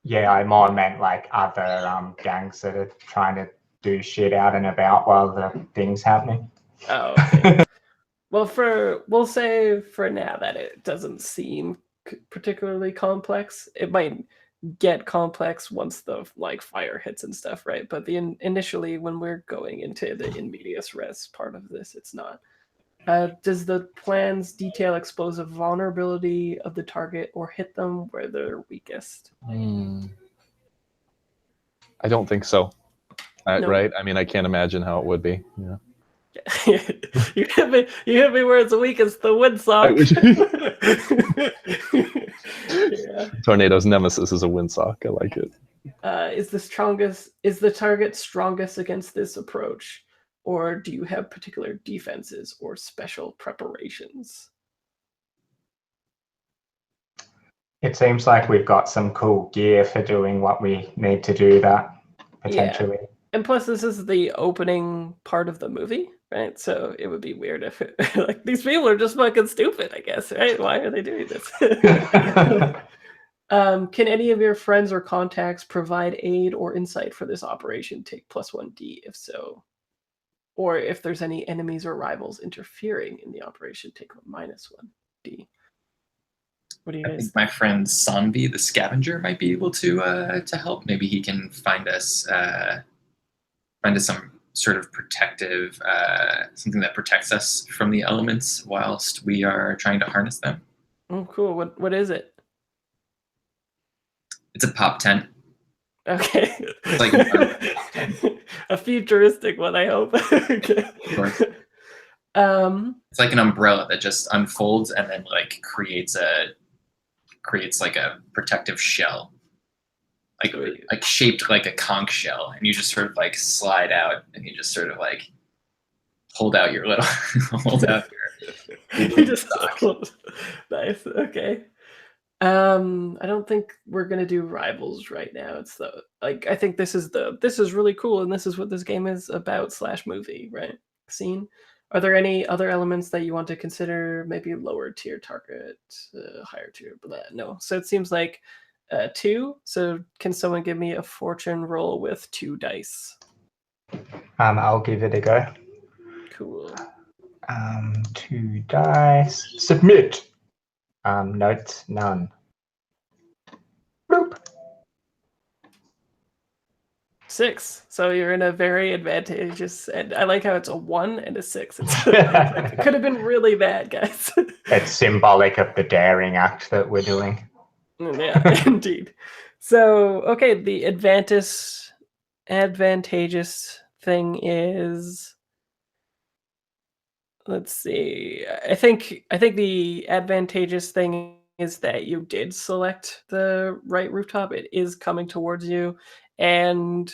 Yeah, I more meant like other gangs that are trying to do shit out and about while the thing's happening. Oh, okay. Well, we'll say for now that it doesn't seem particularly complex. It might get complex once the like fire hits and stuff, right? But initially when we're going into the in medias res part of this, it's not. Does the plans detail explosive vulnerability of the target or hit them where they're weakest? I don't think so. No. Right? I mean, I can't imagine how it would be. Yeah. You hit me where it's weakest, the windsock. Yeah. Tornado's nemesis is a windsock. I like it. Is the target strongest against this approach, or do you have particular defenses or special preparations? It seems like we've got some cool gear for doing what we need to do that, potentially. Yeah. And plus, this is the opening part of the movie, right? So it would be weird if like these people are just fucking stupid, I guess, right? Why are they doing this? Can any of your friends or contacts provide aid or insight for this operation? Take +1 D if so. Or if there's any enemies or rivals interfering in the operation, take -1 D. What do you guys think? My friend Sanvi, the scavenger, might be able to help. Maybe he can find us some sort of protective, something that protects us from the elements whilst we are trying to harness them. Oh, cool. What is it? It's a pop tent. Okay. It's like a futuristic one, I hope. Okay. Of course. It's like an umbrella that just unfolds and then like creates like a protective shell like shaped like a conch shell, and you just sort of like slide out, and you just sort of like hold out your little hold out You just nice. Okay. I don't think we're gonna do rivals right now. It's the like I think this is really cool, and this is what this game is about / movie, right? Scene. Are there any other elements that you want to consider? Maybe lower tier target, higher tier, but no. So it seems like 2. So can someone give me a fortune roll with 2 dice? I'll give it a go. Cool. 2 dice. Submit. Notes, none. Bloop. 6. So you're in a very advantageous, and I like how it's a 1 and a 6. It could have been really bad, guys. It's symbolic of the daring act that we're doing. Yeah, indeed. So, okay, the advantageous thing is, let's see. I think the advantageous thing is that you did select the right rooftop. It is coming towards you. And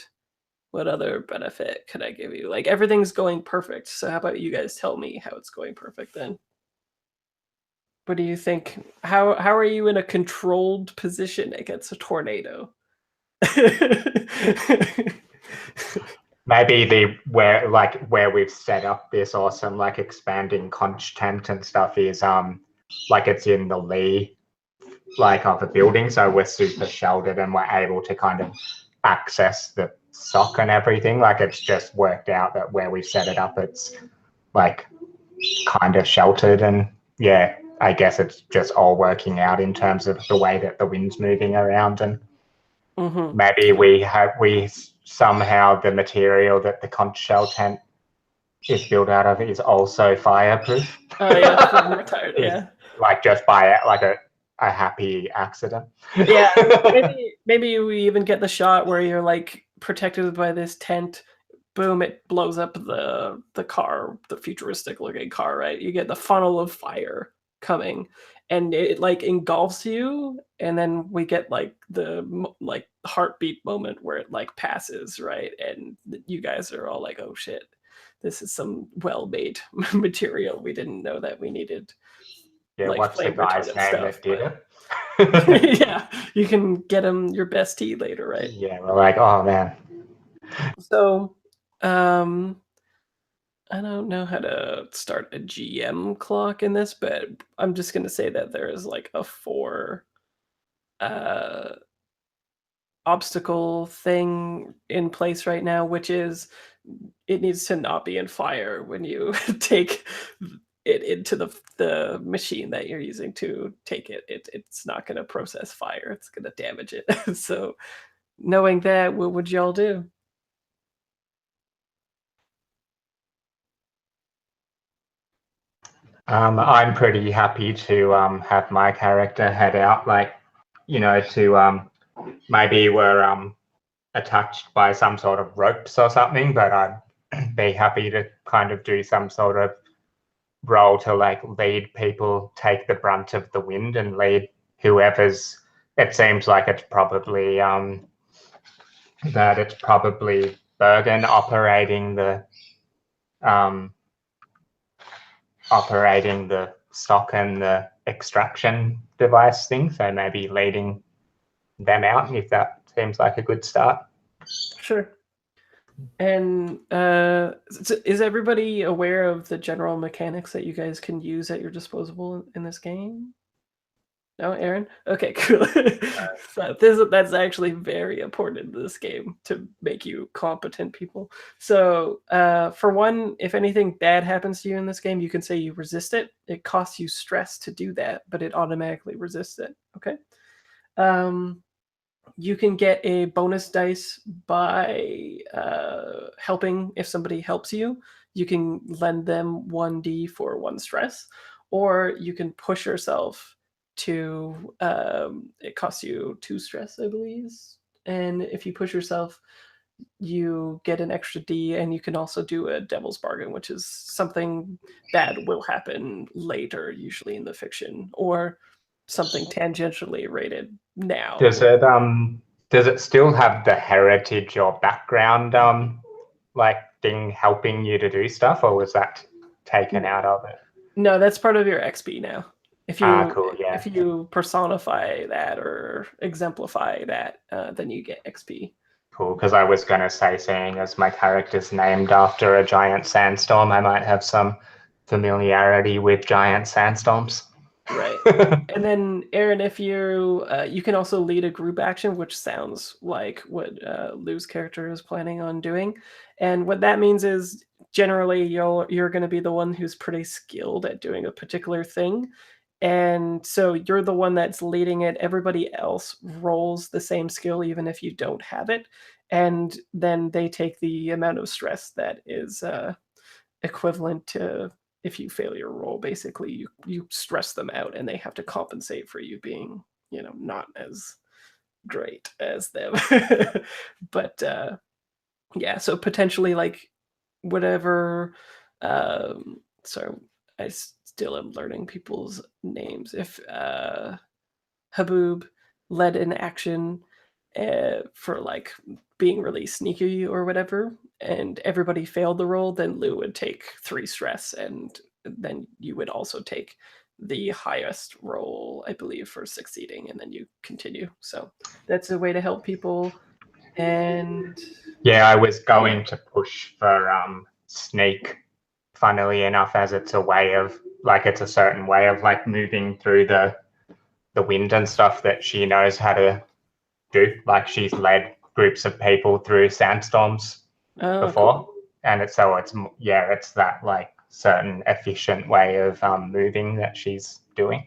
what other benefit could I give you? Like, everything's going perfect. So how about you guys tell me how it's going perfect then? What do you think? How are you in a controlled position against a tornado? Maybe where we've set up this awesome like expanding conch tent and stuff is like it's in the lee like of a building, so we're super sheltered and we're able to kind of access the sock and everything. Like it's just worked out that where we've set it up, it's like kind of sheltered, and yeah, I guess it's just all working out in terms of the way that the wind's moving around, and maybe we somehow the material that the conch shell tent is built out of is also fireproof. Oh yeah, retired. Yeah, like just by like a happy accident. Yeah, maybe we even get the shot where you're like protected by this tent. Boom! It blows up the car, the futuristic looking car. Right, you get the funnel of fire coming, and it like engulfs you, and then we get like the like heartbeat moment where it like passes, right, and you guys are all like, oh shit, this is some well-made material. We didn't know that we needed. Yeah, like, what's the guy's name stuff, that did it? Yeah, you can get him your best tea later, right? Yeah, we're like, oh man. So, I don't know how to start a GM clock in this, but I'm just gonna say that there is like a 4 obstacle thing in place right now, which is it needs to not be in fire when you take it into the machine that you're using to take it. It's not going to process fire. It's going to damage it. So knowing that, what would y'all do? I'm pretty happy to have my character head out, like, you know, to maybe we're attached by some sort of ropes or something, but I'd be happy to kind of do some sort of role to like lead people, take the brunt of the wind and lead whoever's. It seems like it's probably Bergen operating the stock and the extraction device thing, so maybe leading them out, if that seems like a good start. Sure. And is everybody aware of the general mechanics that you guys can use at your disposal in this game? No, Aaron? Okay, cool. So that's actually very important in this game to make you competent people. So for one, if anything bad happens to you in this game, you can say you resist it. It costs you stress to do that, but it automatically resists it. Okay. You can get a bonus dice by helping. If somebody helps you, you can lend them 1d for 1 stress, or you can push yourself to it costs you 2 stress, I believe. And if you push yourself, you get an extra d, and you can also do a devil's bargain, which is something bad will happen later, usually in the fiction, or something tangentially rated now. Does it Does it still have the heritage or background like thing helping you to do stuff, or was that taken out of it? No, that's part of your XP now. If you Cool, yeah. if you personify that or exemplify that, then you get XP. Cool, because I was going to say, seeing as my character's named after a giant sandstorm, I might have some familiarity with giant sandstorms. Right. And then, Aaron, if you can also lead a group action, which sounds like what Lou's character is planning on doing. And what that means is generally you're going to be the one who's pretty skilled at doing a particular thing. And so you're the one that's leading it. Everybody else rolls the same skill, even if you don't have it. And then they take the amount of stress that is equivalent to if you fail your roll. Basically, you stress them out and they have to compensate for you being, not as great as them. But yeah, so potentially like whatever. So I still am learning people's names. If Haboob led an action for like being really sneaky or whatever, and everybody failed the roll, then Lou would take 3 stress, and then you would also take the highest roll, I believe, for succeeding, and then you continue. So that's a way to help people. And yeah, I was going to push for sneak, funnily enough, as it's a way of like it's a certain way of like moving through the wind and stuff that she knows how to do. Like she's led groups of people through sandstorms before, cool. and it's that like certain efficient way of moving that she's doing.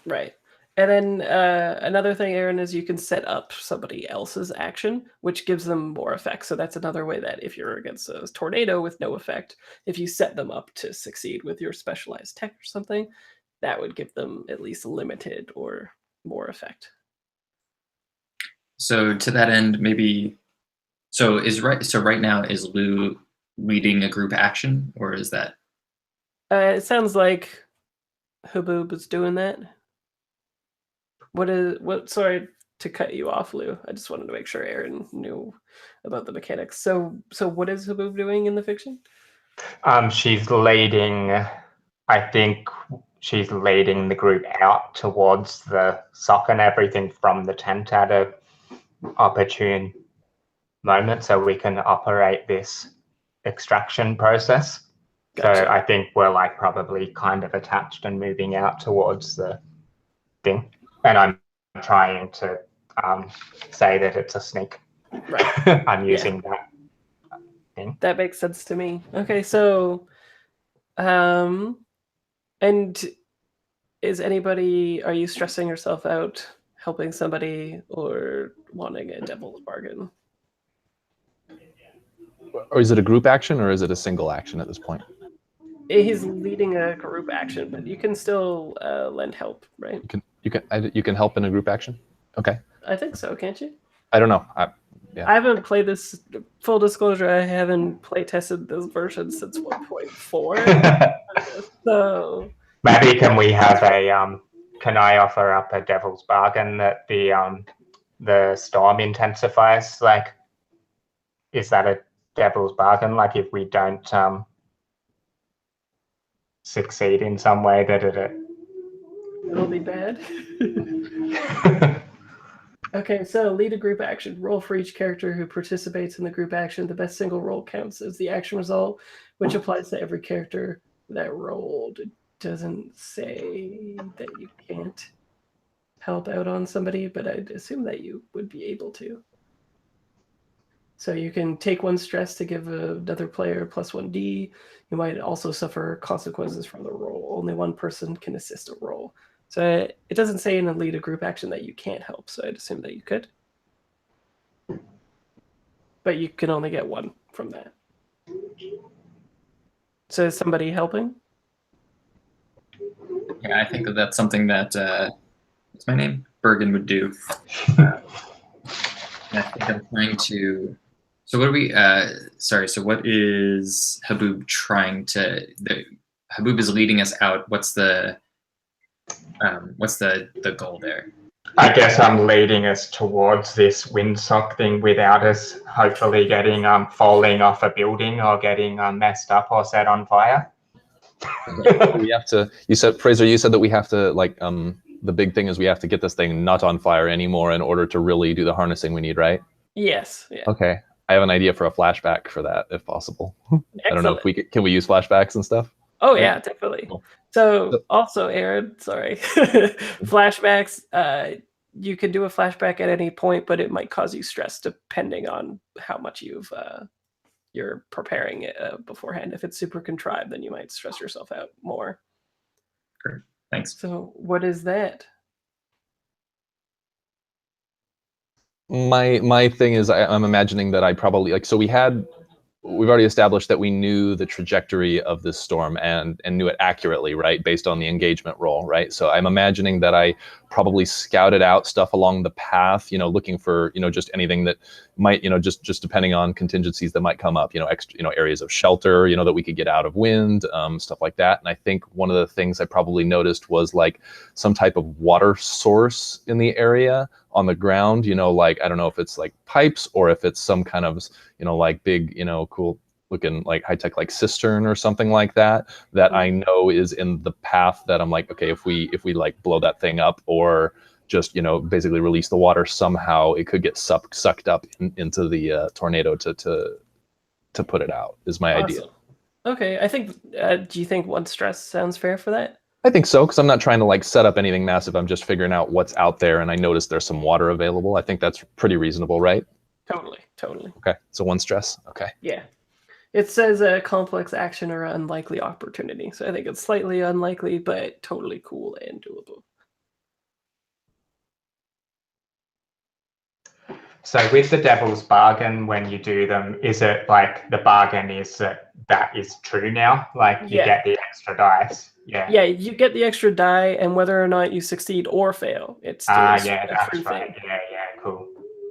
Right. And then another thing, Aaron, is you can set up somebody else's action, which gives them more effect. So that's another way that if you're against a tornado with no effect, if you set them up to succeed with your specialized tech or something, that would give them at least limited or more effect. So to that end, maybe so right now is Lou leading a group action, or is that It sounds like Haboob is doing that. Sorry to cut you off, Lou. I just wanted to make sure Aaron knew about the mechanics. So what is Haboob doing in the fiction? She's leading, I think she's leading the group out towards the sock and everything from the tent at a opportune moment so we can operate this extraction process. Gotcha. So I think we're like probably kind of attached and moving out towards the thing. And I'm trying to say that it's a sneak. Right. I'm using that thing. That makes sense to me. Okay, so and are you stressing yourself out helping somebody or wanting a devil's bargain? Or is it a group action or is it a single action at this point? He's leading a group action, but you can still lend help, right? You can help in a group action? Okay. I think so, can't you? I don't know. I haven't played this. Full disclosure, I haven't play tested this version since 1.4. So maybe can we have can I offer up a devil's bargain that the storm intensifies? Like, is that a devil's bargain? Like, if we don't succeed in some way, that it'll be bad. Okay, so lead a group action. Roll for each character who participates in the group action. The best single roll counts as the action result, which applies to every character that rolled. It doesn't say that you can't help out on somebody, but I'd assume that you would be able to. So you can take 1 stress to give another player plus 1d. You might also suffer consequences from the roll. Only 1 person can assist a roll. So it doesn't say in a lead a group action that you can't help, so I'd assume that you could. But you can only get 1 from that. So is somebody helping? Yeah, I think that's something that, what's my name? Bergen would do. I think I'm trying to, so what are we, so what is Haboob trying to, Haboob is leading us out. What's the goal there? I guess I'm leading us towards this windsock thing without us hopefully getting falling off a building or getting messed up or set on fire. We have to. You said, Fraser. You said that we have to like. The big thing is we have to get this thing not on fire anymore in order to really do the harnessing we need, right? Yes. Yeah. Okay. I have an idea for a flashback for that, if possible. I don't know if we can we use flashbacks and stuff. Oh yeah, definitely. Cool. So also, Aaron, sorry, flashbacks. You can do a flashback at any point, but it might cause you stress depending on how much you're preparing it beforehand. If it's super contrived, then you might stress yourself out more. Great, thanks. So what is that? My thing is I'm imagining that I probably like, so we've already established that we knew the trajectory of this storm and knew it accurately, right, based on the engagement roll, right? So I'm imagining that I probably scouted out stuff along the path, looking for, just anything that might, just depending on contingencies that might come up, extra, areas of shelter, that we could get out of wind, stuff like that. And I think one of the things I probably noticed was like some type of water source in the area on the ground, like, I don't know if it's like pipes or if it's some kind of, like big, cool looking like high tech like cistern or something like that I know is in the path that I'm like, okay, if we like blow that thing up or just basically release the water somehow, it could get sucked up into the tornado to put it out is my idea. Okay, I think do you think 1 stress sounds fair for that? I think so, because I'm not trying to like set up anything massive. I'm just figuring out what's out there, and I noticed there's some water available. I think that's pretty reasonable, right? Totally. Okay, so 1 stress. Okay. Yeah. It says a complex action or unlikely opportunity. So I think it's slightly unlikely, but totally cool and doable. So with the devil's bargain, when you do them, is it like the bargain is that is true now? Like you get the extra dice? Yeah. Yeah, you get the extra die, and whether or not you succeed or fail, it's still yeah, a that's true right. thing. Yeah, cool.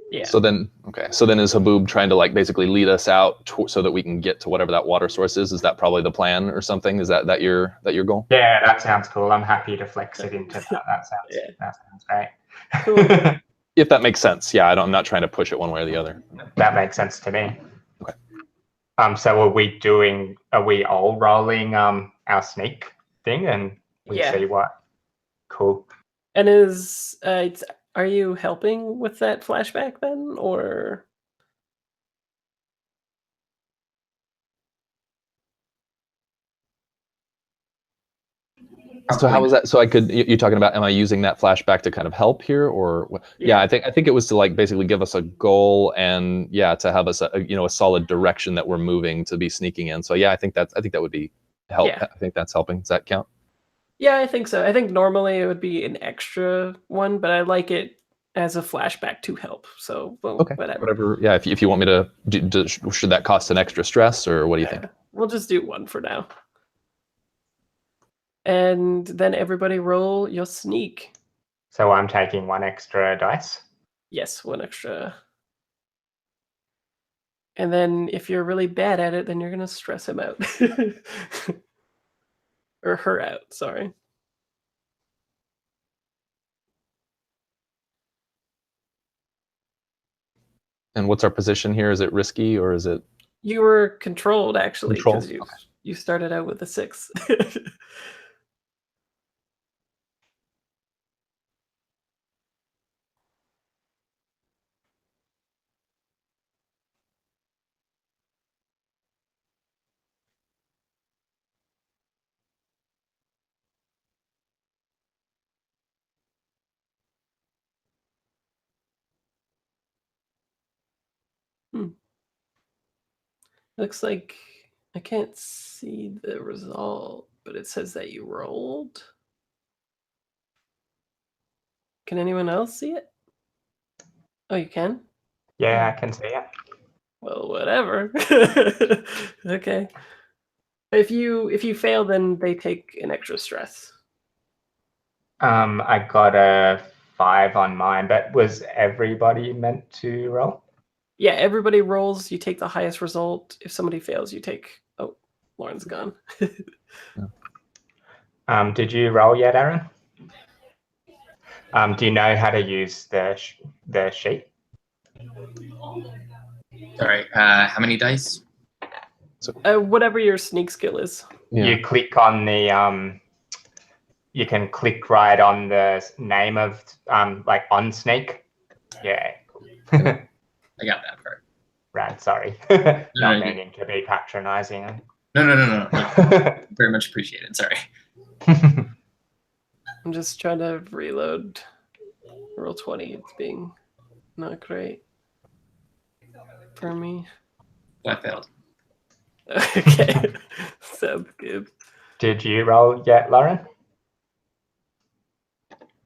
Yeah. So then is Haboob trying to like basically lead us out so that we can get to whatever that water source is? Is that probably the plan or something? Is that your goal? Yeah, that sounds cool. I'm happy to flex it into that. That sounds great. Cool. If that makes sense. Yeah, I'm not trying to push it one way or the other. That makes sense to me. Okay. So are we all rolling our sneak thing and we see what? Cool. And are you helping with that flashback then, or? So how was that? So you're talking about, am I using that flashback to kind of help here, or I think it was to like basically give us a goal and to have us a solid direction that we're moving to be sneaking in. So I think that would be help. Yeah. I think that's helping. Does that count? Yeah, I think so. I think normally it would be an extra one, but I like it as a flashback to help. So okay, whatever. Yeah, if you want me to should that cost an extra stress, or what do you think? We'll just do 1 for now. And then everybody roll your sneak. So I'm taking 1 extra dice? Yes, 1 extra. And then if you're really bad at it, then you're going to stress him out. Or her out, sorry. And what's our position here? Is it risky or is it? You were controlled, actually, because Okay. you started out with a 6. Looks like I can't see the result, but it says that you rolled. Can anyone else see it? Oh, you can? Yeah, I can see it. Well, whatever. Okay. If you fail, then they take an extra stress. I got a 5 on mine, but was everybody meant to roll? Yeah, everybody rolls. You take the highest result. If somebody fails, you take. Oh, Lauren's gone. Did you roll yet, Aaron? Do you know how to use the sheet? Sorry, how many dice? Whatever your sneak skill is. Yeah. You click on the you can click right on the name of like on snake. Yeah. I got that part. Right, sorry. No, Not no, meaning to be patronizing. No. Very much appreciated. Sorry. I'm just trying to reload roll 20. It's being not great for me. I failed. Okay, sounds good. Did you roll yet, Lauren?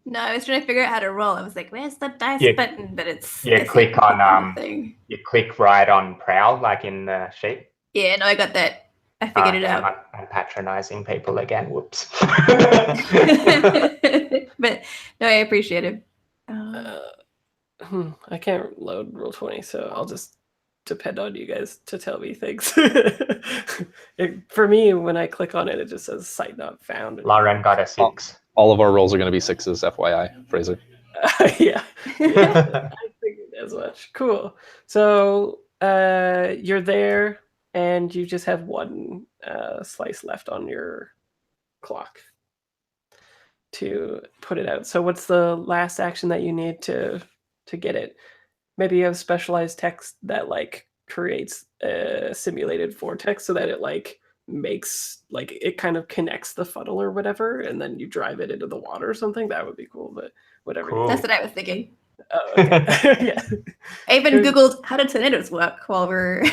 No, I was trying to figure out how to roll. I was like, "Where's the dice Yeah. button?" But it's Yeah, I see click the on thing. you click right on prowl, like in the sheet. Yeah, no, I got that. I figured it out. I'm patronizing people again. Whoops. But no, I appreciate it. I can't load roll 20, so I'll just depend on you guys to tell me things. For me, when I click on it, it just says site not found. Lauren got a 6. All of our rolls are going to be 6s, FYI, Fraser. Yeah. I figured as much. Cool. So you're there, and you just have one slice left on your clock to put it out. So what's the last action that you need to get it? Maybe you have specialized text that like creates a simulated vortex so that it like makes like it kind of connects the funnel or whatever, and then you drive it into the water or something. That would be cool, but whatever. Cool. That's what I was thinking. Oh, okay. Yeah. I even Googled how do tornadoes work while we're.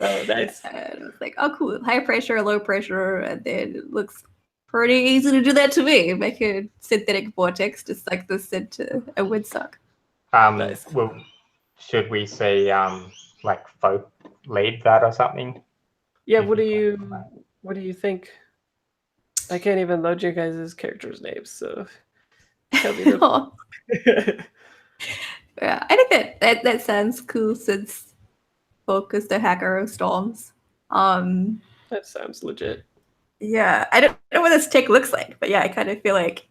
Oh, nice. And I was like, oh, cool. High pressure, low pressure. And then it looks pretty easy to do that to me. Make a synthetic vortex just like this into a windsock. Nice. Well, should we say like folk lead that or something? Yeah, what do you think? I can't even load your guys' characters' names, so tell me Oh, yeah, I think that sounds cool since folk is the hacker of storms. That sounds legit. Yeah, I don't know what this tick looks like, but yeah, I kind of feel like.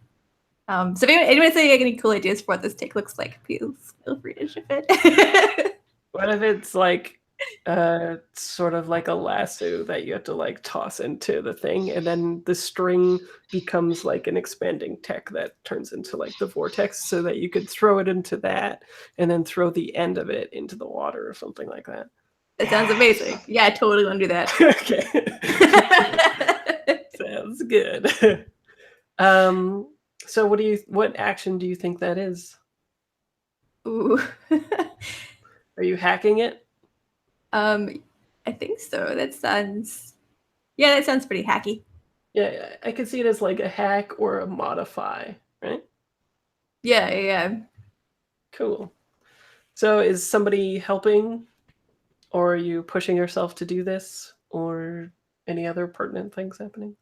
So if anyone has any cool ideas for what this tick looks like, please feel free to ship it. What if it's like sort of like a lasso that you have to like toss into the thing, and then the string becomes like an expanding tech that turns into like the vortex, so that you could throw it into that and then throw the end of it into the water or something like that. That sounds amazing. Yeah, I totally want to do that. Okay. Sounds good. So what action do you think that is? Ooh. Are you hacking it? I think so. That sounds pretty hacky. Yeah, I could see it as like a hack or a modify, right? Yeah. Cool. So is somebody helping, or are you pushing yourself to do this, or any other pertinent things happening?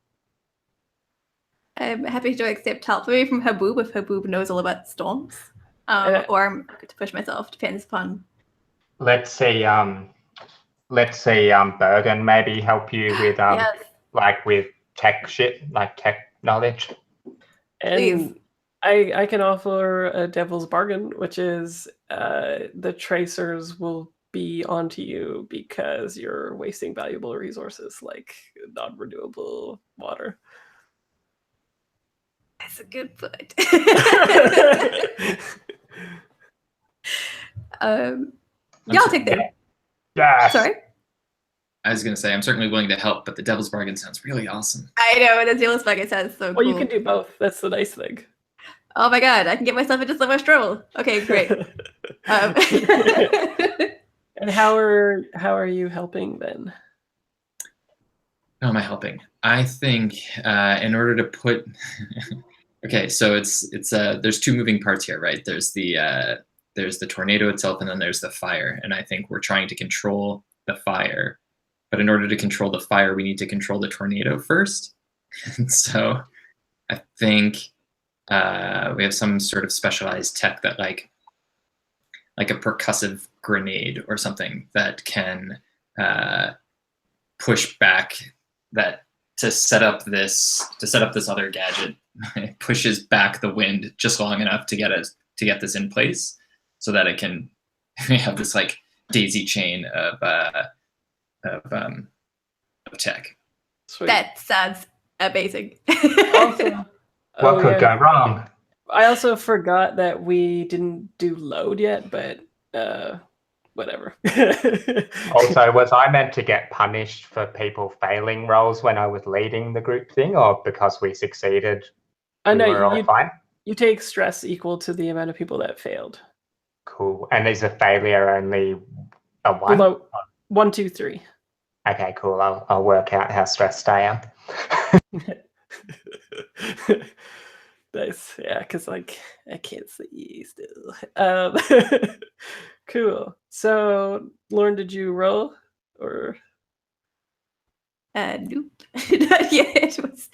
I'm happy to accept help maybe from Haboob if Haboob knows all about storms. Or I'm happy to push myself, depends upon. Let's see Bergen maybe help you with Yes. like with tech shit, like tech knowledge. And Please. I can offer a devil's bargain, which is the tracers will be onto you because you're wasting valuable resources like non-renewable water. That's a good point. Yeah, I'll take that. Yeah. Sorry? I was going to say, I'm certainly willing to help, but the devil's bargain sounds really awesome. I know, the devil's bargain sounds so cool. Well, you can do both. That's the nice thing. Oh my god, I can get myself into so much trouble. Okay, great. And how are you helping then? How am I helping? I think in order to put okay, so it's there's two moving parts here, right? There's the tornado itself, and then there's the fire. And I think we're trying to control the fire, but in order to control the fire, we need to control the tornado first. And so I think we have some sort of specialized tech that like a percussive grenade or something that can push back that to set up this other gadget pushes back the wind just long enough to get this in place, so that it can have this like daisy chain of tech. Sweet. That sounds amazing. Also, What could go wrong? I also forgot that we didn't do load yet, but whatever. Also, was I meant to get punished for people failing rolls when I was leading the group thing, or because we succeeded, I we know were all fine? you take stress equal to the amount of people that failed. Cool. And is a failure only a 1? Below 1, 2, 3. Okay, cool. I'll work out how stressed I am. Nice. Yeah, because like I can't see you still. Cool. So, Lauren, did you roll or? Nope. Not yet. It was.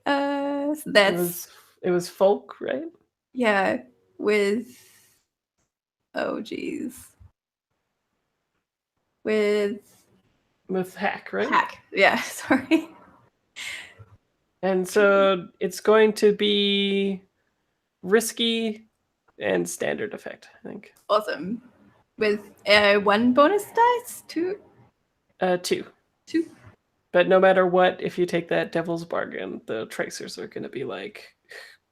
So that's It was folk, right? yeah. With oh geez. With Hack, right? hack. Yeah. Sorry. And so it's going to be risky and standard effect, I think. Awesome. With 1 bonus dice, 2. 2. 2. But no matter what, if you take that devil's bargain, the tracers are going to be like,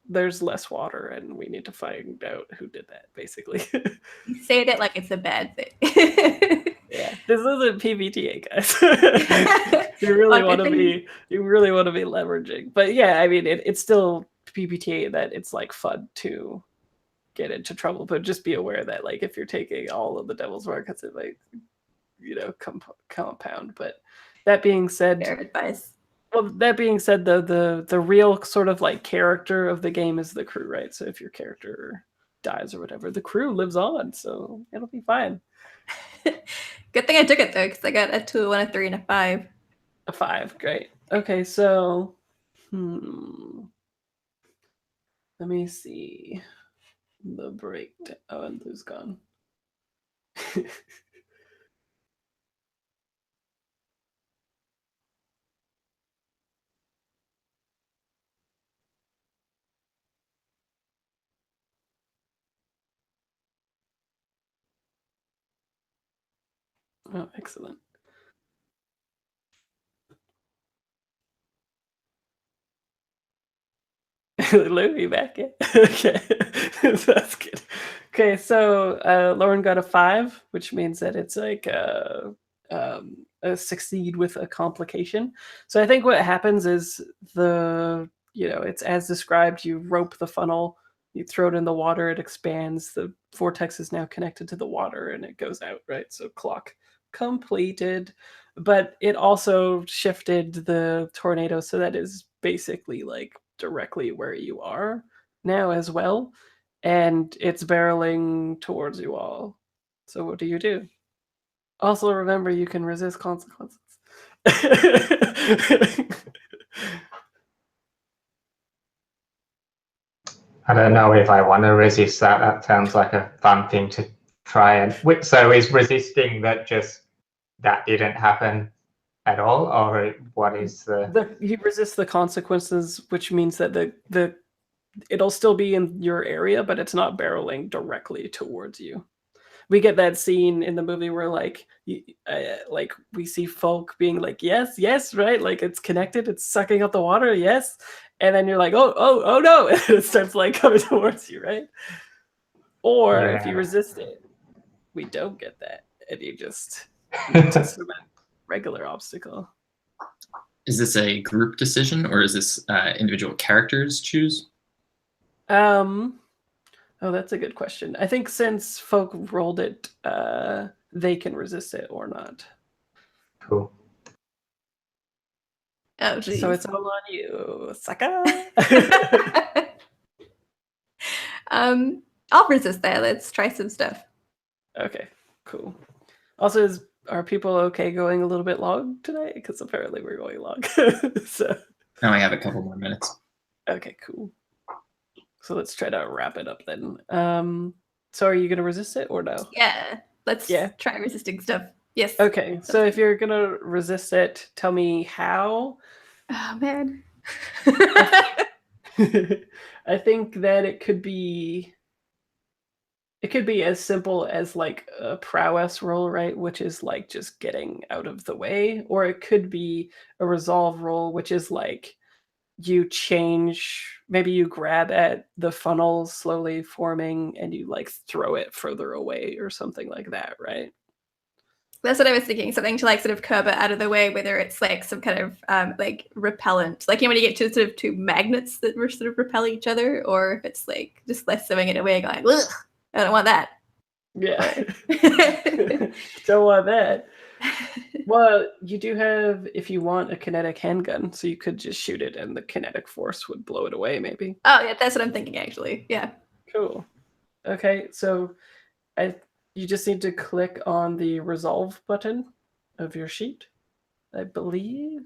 there's less water and we need to find out who did that, basically. You say that like it's a bad thing. Yeah, this isn't PBTA, guys. you really want to be leveraging. But yeah, I mean, it's still PBTA that it's like fun to get into trouble, but just be aware that like if you're taking all of the devil's markets, it might, compound. But that being said, Fair advice. well, that being said, the real sort of like character of the game is the crew, right? So if your character dies or whatever, the crew lives on, so it'll be fine. Good thing I took it though, because I got a 2, a 1, a 3, and a 5. A 5, great. Okay, so let me see the breakdown. Oh, and Lou's gone. Oh, excellent. Lou, you back yet? Okay, that's good. Okay, so Lauren got a 5, which means that it's like a succeed with a complication. So I think what happens is it's as described. You rope the funnel, you throw it in the water, it expands. The vortex is now connected to the water, and it goes out. Right, so clock completed. But it also shifted the tornado, so that is basically like directly where you are now as well, and it's barreling towards you all. So what do you do? Also remember, you can resist consequences. I don't know if I want to resist that. That sounds like a fun thing to try and... So is resisting that just that didn't happen at all, or what is you resist the consequences, which means that it'll still be in your area, but it's not barreling directly towards you. We get that scene in the movie where like we see folk being like, yes, right, like it's connected, it's sucking up the water, yes, and then you're like, oh no, and it starts like coming towards you, right? Or if you resist it, we don't get that, and you just surmount regular obstacle. Is this a group decision, or is this individual characters choose? Oh, that's a good question. I think since folk rolled it, they can resist it or not. Cool. Oh, geez. So it's all on you, sucker. I'll resist that. Let's try some stuff. Okay, cool. Also, are people okay going a little bit long today? Because apparently we're going long. So Now I have a couple more minutes. okay, cool. So let's try to wrap it up then. So are you gonna resist it or no? Yeah, let's try resisting stuff. Yes. Okay, so if you're gonna resist it, tell me how. Oh man. I think that it could be as simple as like a prowess roll, right? Which is like just getting out of the way, or it could be a resolve roll, which is like you change, maybe you grab at the funnel slowly forming and you like throw it further away or something like that, right? That's what I was thinking. Something to like sort of curb it out of the way, whether it's like some kind of like repellent, like when you get to sort of two magnets that sort of repel each other, or if it's like just less throwing it away, going, ugh, I don't want that. Yeah. Don't want that. Well, you do have, if you want, a kinetic handgun, so you could just shoot it and the kinetic force would blow it away, maybe. Oh, yeah, that's what I'm thinking, actually. Yeah. Cool. Okay, so you just need to click on the resolve button of your sheet, I believe.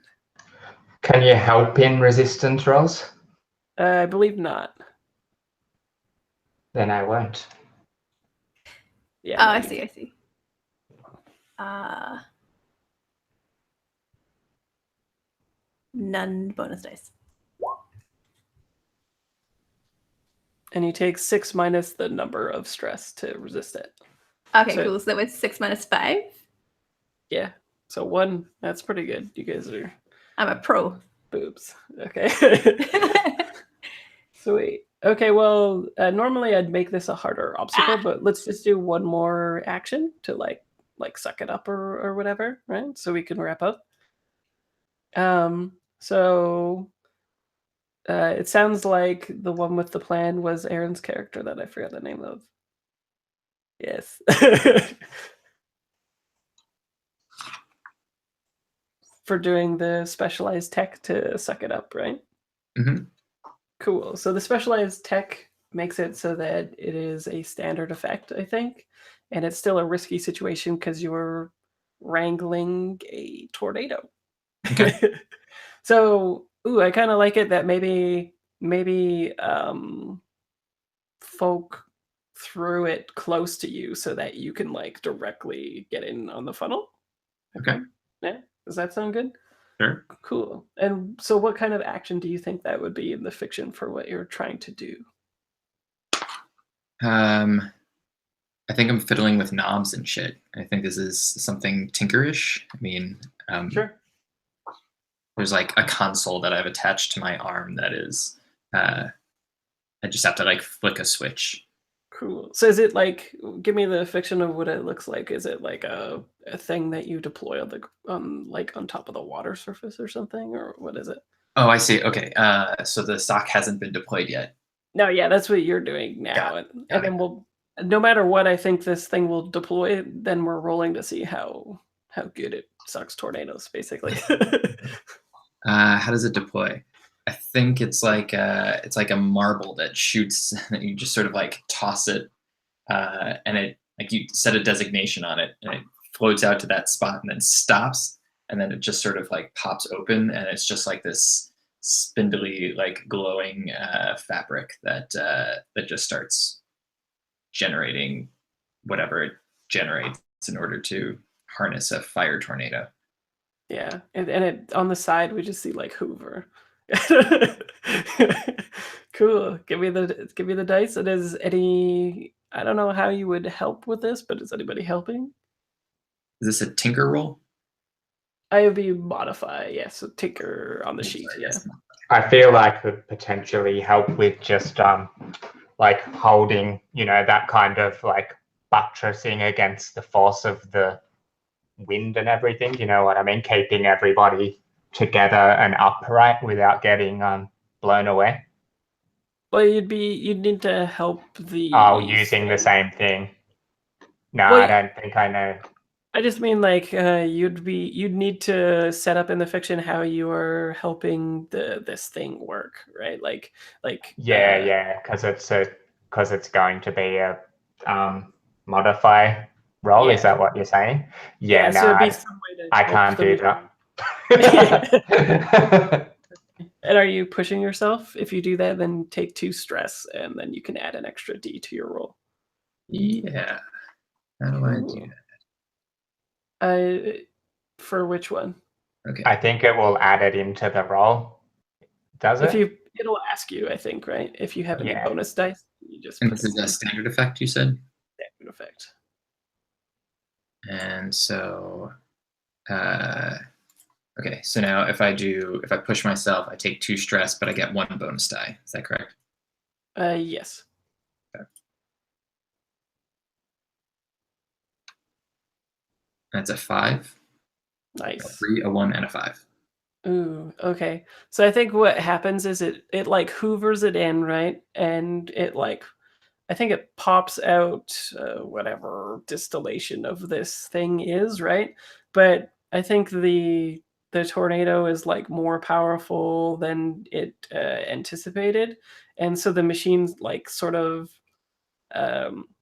Can you help in resistance rolls? I believe not. Then I won't. Yeah. Oh, no, I you- see. I see. None bonus dice. And you take 6 minus the number of stress to resist it. Okay, So- cool. So that was 6 minus 5. Yeah. So 1, that's pretty good. You guys are I'm a pro. boobs. Okay. Sweet. Okay, well, normally I'd make this a harder obstacle, but let's just do one more action to like suck it up or whatever, right? So we can wrap up. So it sounds like the one with the plan was Aaron's character that I forgot the name of. Yes. For doing the specialized tech to suck it up, right? Mhm. Cool. So the specialized tech makes it so that it is a standard effect, I think. And it's still a risky situation because you're wrangling a tornado. Okay. So, I kind of like it that maybe folk threw it close to you so that you can like directly get in on the funnel. Okay. Yeah. Does that sound good? Sure. Cool. And so what kind of action do you think that would be in the fiction for what you're trying to do? I think I'm fiddling with knobs and shit. I think this is something tinkerish. I mean, Sure. there's like a console that I've attached to my arm that is, I just have to like flick a switch. Cool. So is it like, give me the fiction of what it looks like? Is it like a thing that you deploy on top of the water surface or something, or what is it? Oh, I see. Okay. So the sock hasn't been deployed yet. No, yeah, that's what you're doing now. Got And it. then no matter what I think this thing will deploy, then we're rolling to see how good it sucks tornadoes, basically. How does it deploy? I think it's like a marble that shoots. And you just sort of like toss it, and it like you set a designation on it, and it floats out to that spot and then stops, and then it just sort of like pops open, and it's just like this spindly, like glowing fabric that just starts generating whatever it generates in order to harness a fire tornado. Yeah, and it on the side we just see like Hoover. Cool. Give me the dice. And is any? I don't know how you would help with this, but is anybody helping? Is this a tinker roll? I would be modify. Yes, so tinker on the sheet. Sorry, Yeah. yes. I feel I could potentially help with just like holding, that kind of like buttressing against the force of the wind and everything. You know what I mean? Keeping everybody together and upright without getting blown away. Well, you'd need to help the. Oh, using the same thing. No, Well, I don't think I know. I just mean like you'd need to set up in the fiction how you are helping this thing work, right? Like Yeah, because it's going to be a modify roll. Yeah. Is that what you're saying? Yeah, No, so it'd be some way to I help can't them. do that. And are you pushing yourself? If you do that, then take 2 stress, and then you can add an extra D to your roll. Yeah. How do I do that? For which one? Okay. I think it will add it into the roll. Does it? it'll ask you, I think, right? If you have any Yeah. bonus dice, you just And put this is a standard effect, you said? standard effect. And so, okay, so now if I push myself, I take 2 stress, but I get 1 bonus die. Is that correct? Yes. Okay. That's a 5, a Nice. 3, a 1, and a 5. Ooh, okay. So I think what happens is it like hoovers it in, right? And it like I think it pops out whatever distillation of this thing is, right? But I think the tornado is like more powerful than it anticipated, and so the machine's like sort of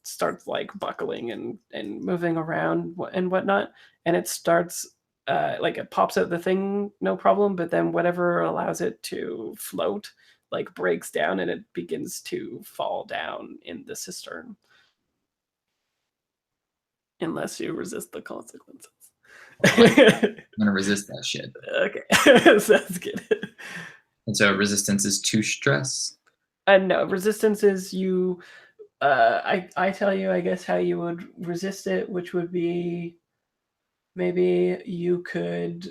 starts like buckling and moving around and whatnot, and it starts like it pops out the thing no problem, but then whatever allows it to float like breaks down and it begins to fall down in the cistern unless you resist the consequences. I'm gonna resist that shit. Okay. Sounds good. And so resistance is 2 stress. No, resistance is you I tell you I guess how you would resist it, which would be maybe you could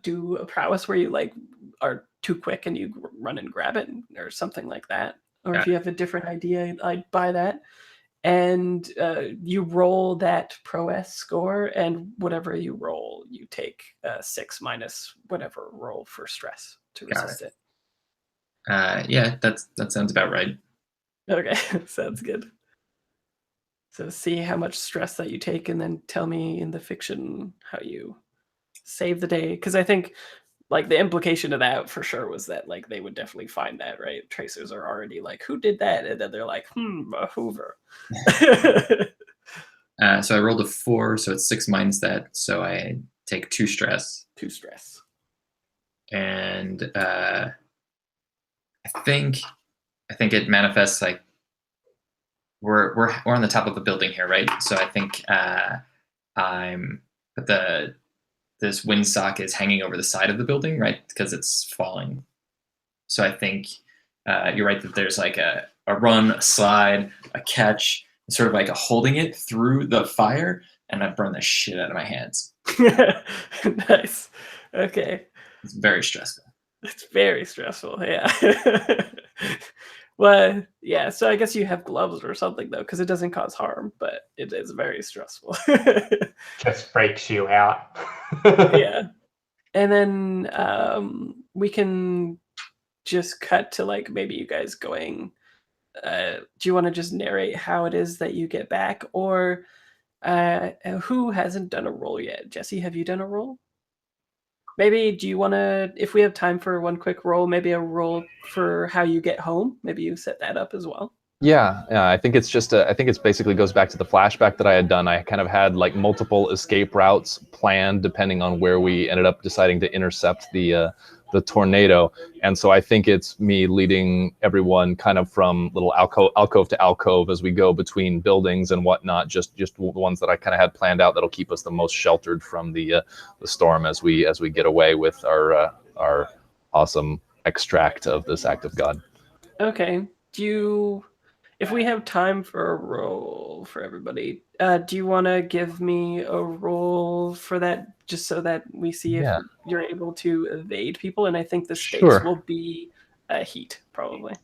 do a prowess where you like are too quick and you run and grab it or something like that. Or if you have a different idea, I'd buy that. And you roll that prowess score, and whatever you roll, you take 6 minus whatever roll for stress to resist it. Yeah, that sounds about right. Okay, sounds good. So see how much stress that you take, and then tell me in the fiction how you save the day. Because I think like the implication of that for sure was that like they would definitely find that, right? Tracers are already like, who did that? And then they're like, a Hoover. So I rolled a 4, so it's 6 minus that. So I take 2 stress. 2 stress. And I think it manifests like we're on the top of a building here, right? So I think this windsock is hanging over the side of the building, right? Because it's falling. So I think you're right that there's like a run, a slide, a catch, sort of like a holding it through the fire, and I burn the shit out of my hands. Nice. Okay. It's very stressful. It's very stressful, yeah. Well, yeah, so I guess you have gloves or something though, because it doesn't cause harm, but it is very stressful. Just freaks you out. Yeah. And then we can just cut to like maybe you guys going do you want to just narrate how it is that you get back, or who hasn't done a roll yet? Jesse, have you done a roll? Maybe do you want to, if we have time for one quick roll, maybe a roll for how you get home? Maybe you set that up as well. Yeah. I think it's just I think it's basically goes back to the flashback that I had done. I kind of had like multiple escape routes planned depending on where we ended up deciding to intercept the tornado, and so I think it's me leading everyone kind of from little alcove to alcove as we go between buildings and whatnot. Just the ones that I kind of had planned out that'll keep us the most sheltered from the storm as we get away with our awesome extract of this act of God. Okay. If we have time for a roll for everybody, do you want to give me a roll for that, just so that we see if you're able to evade people? And I think the stakes will be heat, probably.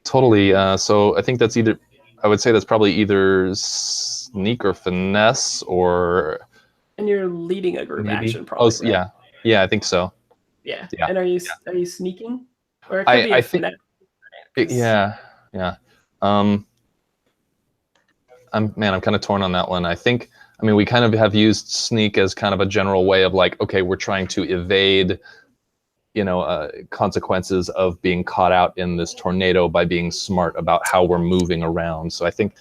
Totally. So I think that's I would say that's probably either sneak or finesse or. And you're leading a group action, probably. Oh, right? Yeah, I think so. Yeah. And are you sneaking? Or it could be I think. Yeah. I'm kind of torn on that one. I mean, we kind of have used sneak as kind of a general way of like, okay, we're trying to evade, consequences of being caught out in this tornado by being smart about how we're moving around. So I think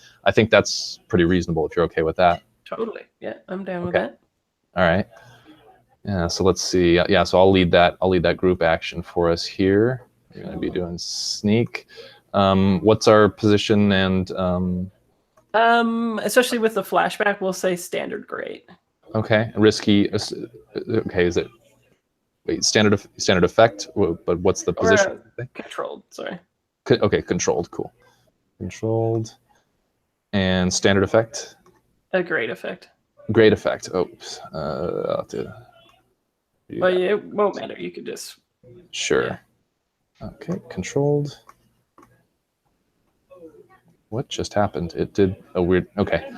that's pretty reasonable if you're okay with that. Totally. Yeah, I'm down with that. All right. Yeah. So let's see. Yeah. So I'll lead that group action for us here. We're going to be doing sneak. What's our position and? Especially with the flashback, we'll say standard great. Okay. Risky. Okay. Is it? Wait, standard effect, but what's the position? Controlled, sorry. Okay, controlled, cool. Controlled. And standard effect? A great effect. Great effect. Oops. I'll have to But yeah, it won't matter. You could just... Sure. Yeah. Okay, controlled. What just happened? It did a weird... Okay.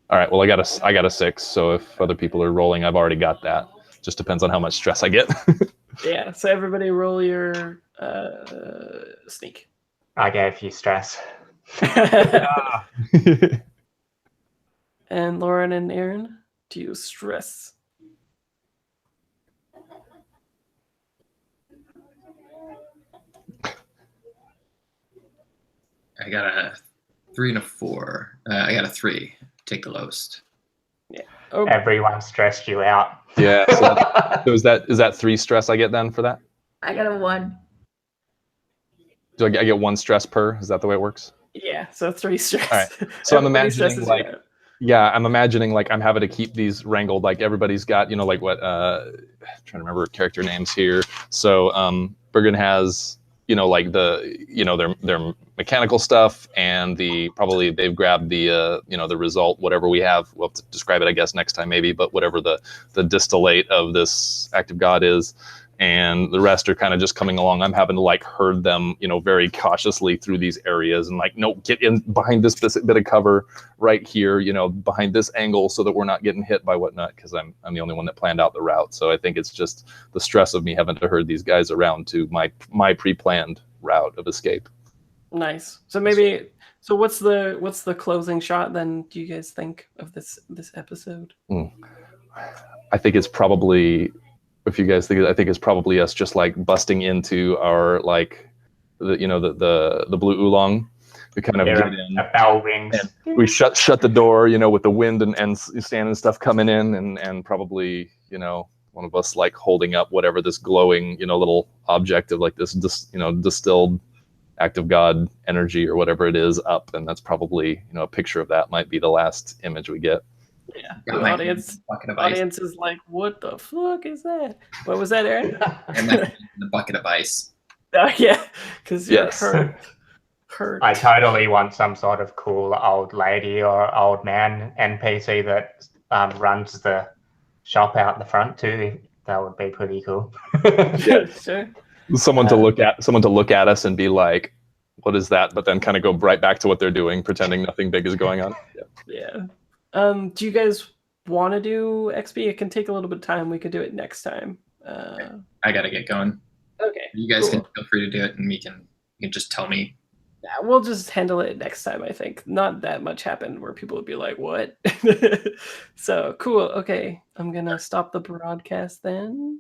All right, well, I got a 6, so if other people are rolling, I've already got that. Just depends on how much stress I get. Yeah, so everybody roll your sneak. I gave you stress. And Lauren and Aaron, do you stress? I got a 3 and a 4. I got a 3. Take the lowest. Yeah. Oh, Everyone stressed you out. Yeah. So is that 3 stress I get then for that? I got a 1. Do I get 1 stress per? Is that the way it works? yeah, so 3 stress. All right. So I'm Everybody imagining stresses like you out. I'm imagining like I'm having to keep these wrangled. Like everybody's got, like what I'm trying to remember character names here. So Bergen has, like the, their mechanical stuff, and probably they've grabbed the the result, whatever we have. We'll have to describe it, I guess, next time maybe, but whatever the distillate of this active god is. And the rest are kind of just coming along. I'm having to like herd them, very cautiously through these areas and like, no, get in behind this bit of cover right here, behind this angle so that we're not getting hit by whatnot, because I'm the only one that planned out the route. So I think it's just the stress of me having to herd these guys around to my pre-planned route of escape. Nice. So what's the closing shot then, do you guys think, of this episode? I think it's probably... If you guys think, I think it's probably us just like busting into our like the blue Oolong. We kind of get in. A bell rings. And we shut the door, with the wind and sand and stuff coming in, and probably one of us like holding up whatever this glowing little object of like this distilled active god energy or whatever it is up, and that's probably a picture of that might be the last image we get. Yeah, the audience is like, what the fuck is that? What was that, Aaron? The bucket of ice. Oh, yeah, because you're Yes. hurt. I totally want some sort of cool old lady or old man NPC that runs the shop out the front too. That would be pretty cool. Yeah, sure. Someone to look at us and be like, what is that? But then kind of go right back to what they're doing, pretending nothing big is going on. Yeah. Do you guys want to do XP? It can take a little bit of time. We could do it next time. I gotta get going. Okay. You guys cool. can feel free to do it, and you can just tell me. Yeah, we'll just handle it next time, I think. Not that much happened where people would be like, what? So, cool. Okay. I'm going to stop the broadcast then.